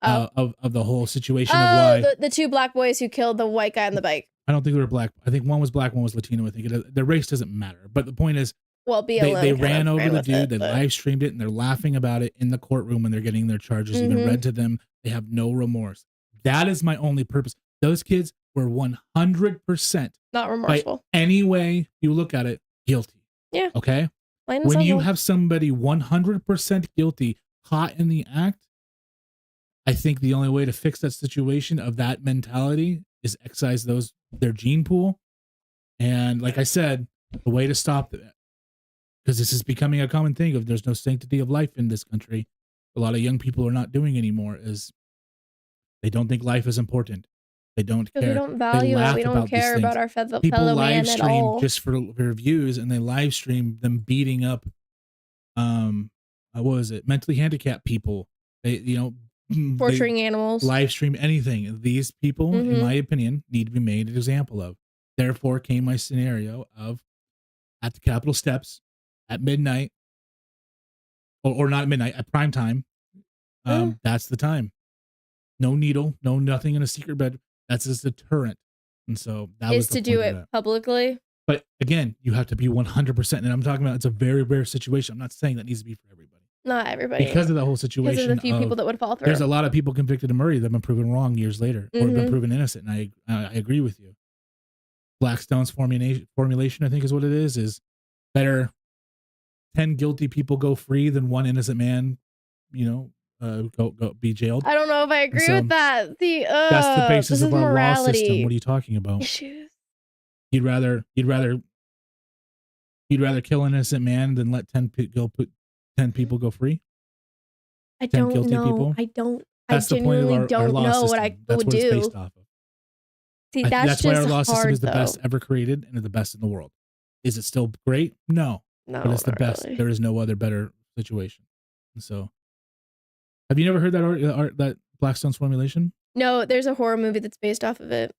Of the whole situation of why the 2 black boys who killed the white guy on the bike. I don't think they were black. I think one was black, one was Latino. I think the race doesn't matter. But the point is, they ran over the dude. They live streamed it, and they're laughing about it in the courtroom when they're getting their charges even read to them. They have no remorse. That is my only purpose. Those kids were 100% not remorseful. By any way you look at it, guilty. Yeah. Okay. When you have somebody 100% guilty caught in the act, I think the only way to fix that situation of that mentality is excise their gene pool. And like I said, the way to stop that, because this is becoming a common thing of there's no sanctity of life in this country. A lot of young people are not doing anymore is they don't think life is important. They don't care. We don't value it. We don't care about our fellow man at all. People live stream just for views, and they live stream them beating up, what was it? Mentally handicapped people. They, torturing animals. Live stream anything. These people, in my opinion, need to be made an example of. Therefore came my scenario of at the Capitol steps at midnight, or not at midnight, at prime time. That's the time. No needle, no nothing in a secret bed. That's a deterrent. And so that was to do it publicly. But again, you have to be 100%. And I'm talking about it's a very rare situation. I'm not saying that needs to be for everybody. Not everybody. Because of the whole situation. Because of the few people that would fall through. There's a lot of people convicted of murder that have been proven wrong years later or been proven innocent. And I agree with you. Blackstone's formulation, I think is what it is better 10 guilty people go free than 1 innocent man, go be jailed. I don't know if I agree with that. That's the basis of our law system. What are you talking about? Issues. You'd rather kill an innocent man than let 10 people go free? I don't know. That's the point of our law system. What I That's would what do. It's based off of. See, that's why our law system hard, is the best ever created and the best in the world. Is it still great? No. No, but it's the best. Really. There is no other better situation. And so, have you never heard that Blackstone's formulation? No, there's a horror movie that's based off of it.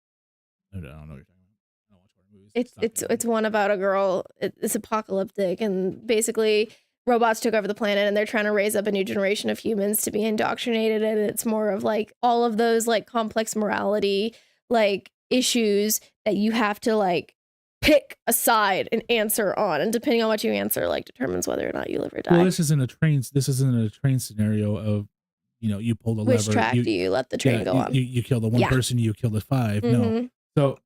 I don't know what you're talking about. I don't watch horror movies. It's one about a girl. It's apocalyptic, and basically robots took over the planet, and they're trying to raise up a new generation of humans to be indoctrinated. And it's more of like all of those like complex morality like issues that you have to like pick a side and answer on, and depending on what you answer, like determines whether or not you live or die. Well, this isn't a train scenario of, you pull the Which lever. track do you let the train go on? You kill the one person, you kill the 5. No. Mhm. So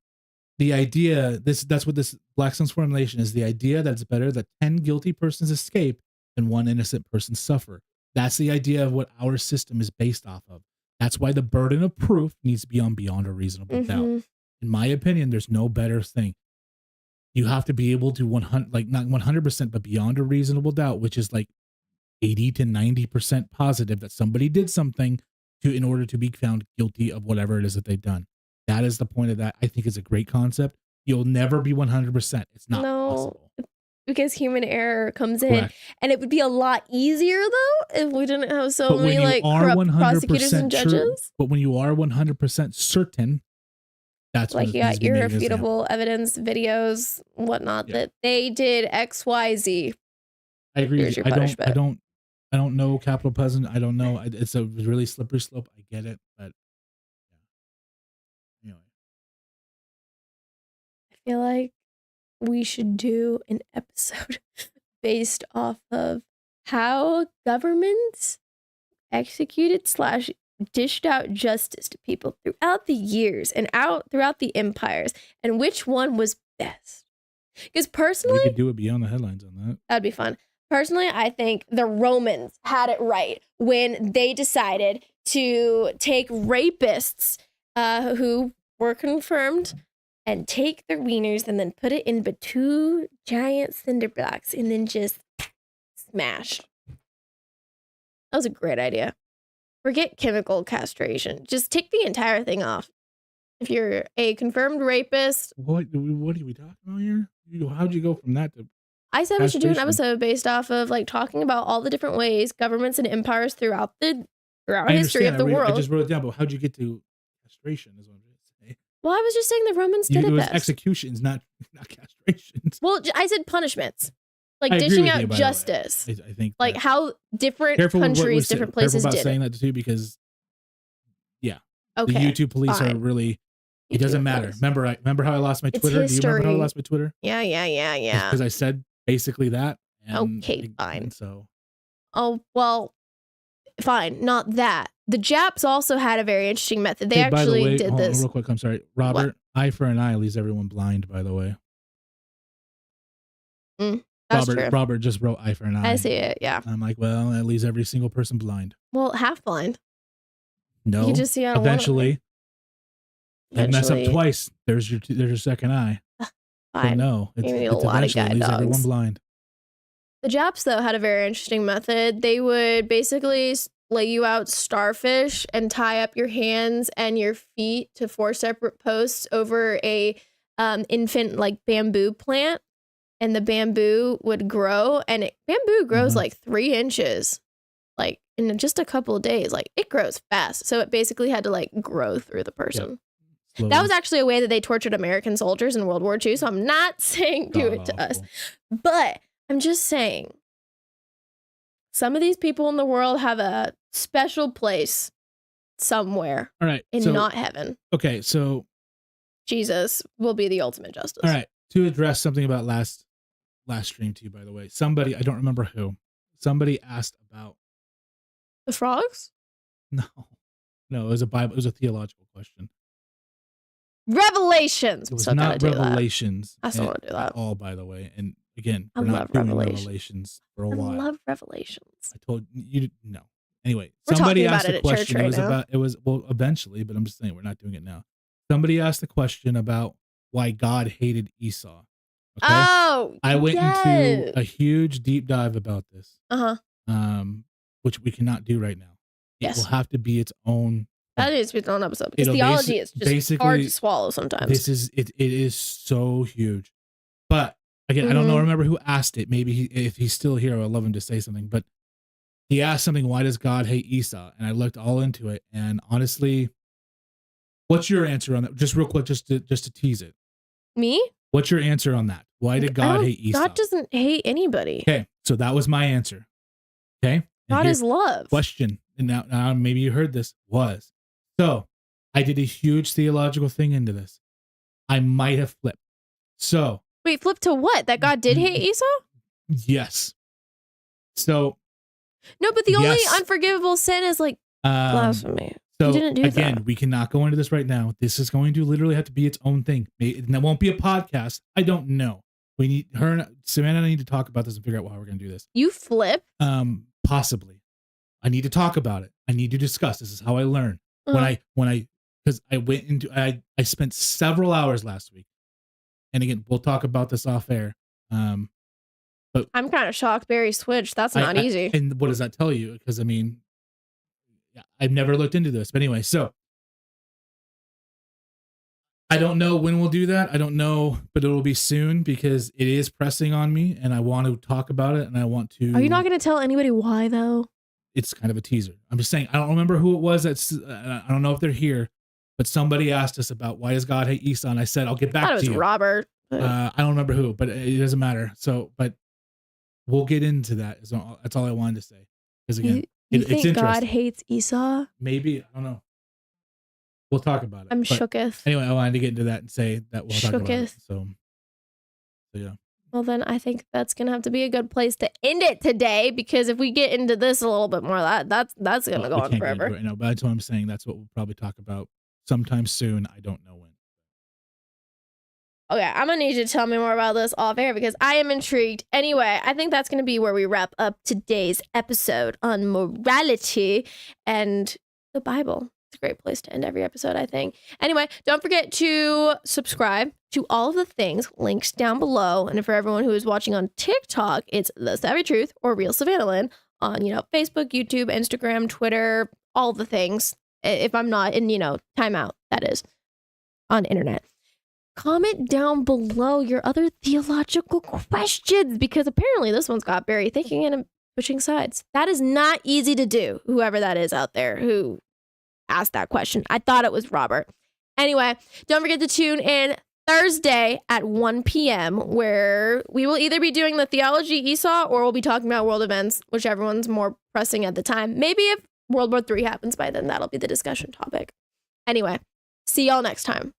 the idea, that's what this Blackstone's formulation is, the idea that it's better that 10 guilty persons escape than 1 innocent person suffer. That's the idea of what our system is based off of. That's why the burden of proof needs to be on beyond a reasonable doubt. In my opinion, there's no better thing. You have to be able to not 100%, but beyond a reasonable doubt, which is like 80 to 90% positive that somebody did something in order to be found guilty of whatever it is that they've done. That is the point of that. I think it's a great concept. You'll never be 100%. It's not possible. Because human error comes in. Correct. And it would be a lot easier, though, if we didn't have so But many, when you are corrupt prosecutors and judges. But when you are 100% certain, that's like when you got irrefutable evidence, videos, whatnot, that they did XYZ. I agree. Here's your punishment. I don't know capital peasant. I don't know. It's a really slippery slope. I get it, but anyway. I feel like we should do an episode based off of how governments executed / dished out justice to people throughout the years and throughout the empires, and which one was best. Because personally, we could do it beyond the headlines on that. That'd be fun. Personally, I think the Romans had it right when they decided to take rapists who were confirmed and take their wieners and then put it in 2 giant cinder blocks and then just smash. That was a great idea. Forget chemical castration. Just take the entire thing off. If you're a confirmed rapist. What are we talking about here? How'd you go from that to I said we should do an episode based off of talking about all the different ways governments and empires throughout history of the world. I just wrote it down, but how'd you get to castration is what I'm going to say. Well, I was just saying the Romans did it best. Executions, not castrations. Well, I said punishments. Dishing out justice. I think how different countries, different places did it. Saying that too, because okay, the YouTube police are really. It doesn't matter. Remember how I lost my Twitter? Do you remember how I lost my Twitter? Yeah. Because I said basically that. Okay, fine. And so. Oh well, fine. Not that. The Japs also had a very interesting method. They actually did this. Real quick, I'm sorry, Robert. Eye for an eye leaves everyone blind. By the way. That's true. Robert just wrote eye for an eye. I see it. Yeah. I'm like, well, that leaves every single person blind. Well, half blind. No. You just see out eventually. You mess up twice. There's your second eye. Fine. So no, it's a lot of guide leaves dogs. everyone blind. The Japs, though, had a very interesting method. They would basically lay you out starfish and tie up your hands and your feet to 4 separate posts over a infant bamboo plant, and the bamboo would grow, and bamboo grows 3 inches, in just a couple of days. It grows fast, so it basically had to grow through the person. Yep. That was actually a way that they tortured American soldiers in World War II, so I'm not saying do it to us. But I'm just saying, some of these people in the world have a special place somewhere. All right. Not heaven. Okay, so Jesus will be the ultimate justice. All right. To address something about last stream to you, by the way. Somebody, I don't remember who, somebody asked about the frogs? No, it was it was a theological question. Revelations. It was not Revelations. I still want to do that at all, by the way. And again, I we're love not doing Revelations. Revelations for a while. I love Revelations. I told you no. Anyway, we're somebody talking asked about a it question. At church right It was eventually, but I'm just saying we're not doing it now. Somebody asked a question about why God hated Esau. Okay? Oh, I went into a huge deep dive about this. Which we cannot do right now. It will have to be its own. That needs to be its own episode because theology is just hard to swallow sometimes. It is so huge. But again, I don't remember who asked it. Maybe if he's still here, I'd love him to say something. But he asked something, why does God hate Esau? And I looked all into it. And honestly, what's your answer on that? Just real quick, just to tease it. Me? What's your answer on that? Why did God hate Esau? God doesn't hate anybody. Okay, so that was my answer. Okay? God is love. Question, and now maybe you heard this, was. So I did a huge theological thing into this. I might have flipped. So Wait, flip to what? That God did hate Esau? Yes. So No, but the only yes. unforgivable sin is like blasphemy. So You didn't do again, that. we cannot go into this right now. This is going to literally have to be its own thing. And that won't be a podcast. I don't know. We need her and Savannah and I need to talk about this and figure out how we're going to do this. You flip? Possibly. I need to talk about it. I need to discuss. This is how I learn. Because I went into, I spent several hours last week. And again, we'll talk about this off air. But I'm kind of shocked Barry switched. That's not easy. And what does that tell you? Because I mean, I've never looked into this. But anyway, so I don't know when we'll do that. I don't know, but it will be soon because it is pressing on me and I want to talk about it and I want to. Are you not going to tell anybody why though? It's kind of a teaser. I'm just saying, I don't remember who it was. I don't know if they're here, but somebody asked us about why does God hate Esau? And I said, I'll get back to you. I thought it was Robert. I don't remember who, but it doesn't matter. So, but we'll get into that. That's all I wanted to say. Because again, you think it's God hates Esau? Maybe. I don't know. We'll talk about it. I'm shooketh. Anyway, I wanted to get into that and say that we'll talk about it. So yeah. Well, then I think that's going to have to be a good place to end it today, because if we get into this a little bit more, that's going to go on forever. Right now, but that's what I'm saying. That's what we'll probably talk about sometime soon. I don't know when. Okay, I'm going to need you to tell me more about this off air because I am intrigued. Anyway, I think that's going to be where we wrap up today's episode on morality and the Bible. It's a great place to end every episode, I think. Anyway, don't forget to subscribe to all of the things linked down below. And for everyone who is watching on TikTok, it's The Savvy Truth or Real Savannah Lynn on, Facebook, YouTube, Instagram, Twitter, all the things. If I'm not in, timeout, that is, on internet. Comment down below your other theological questions, because apparently this one's got Barry thinking and pushing sides. That is not easy to do, whoever that is out there who asked that question. I thought it was Robert. Anyway, don't forget to tune in Thursday at 1 p.m. where we will either be doing the theology Esau or we'll be talking about world events, whichever one's more pressing at the time. Maybe if World War III happens by then, that'll be the discussion topic. Anyway, see y'all next time.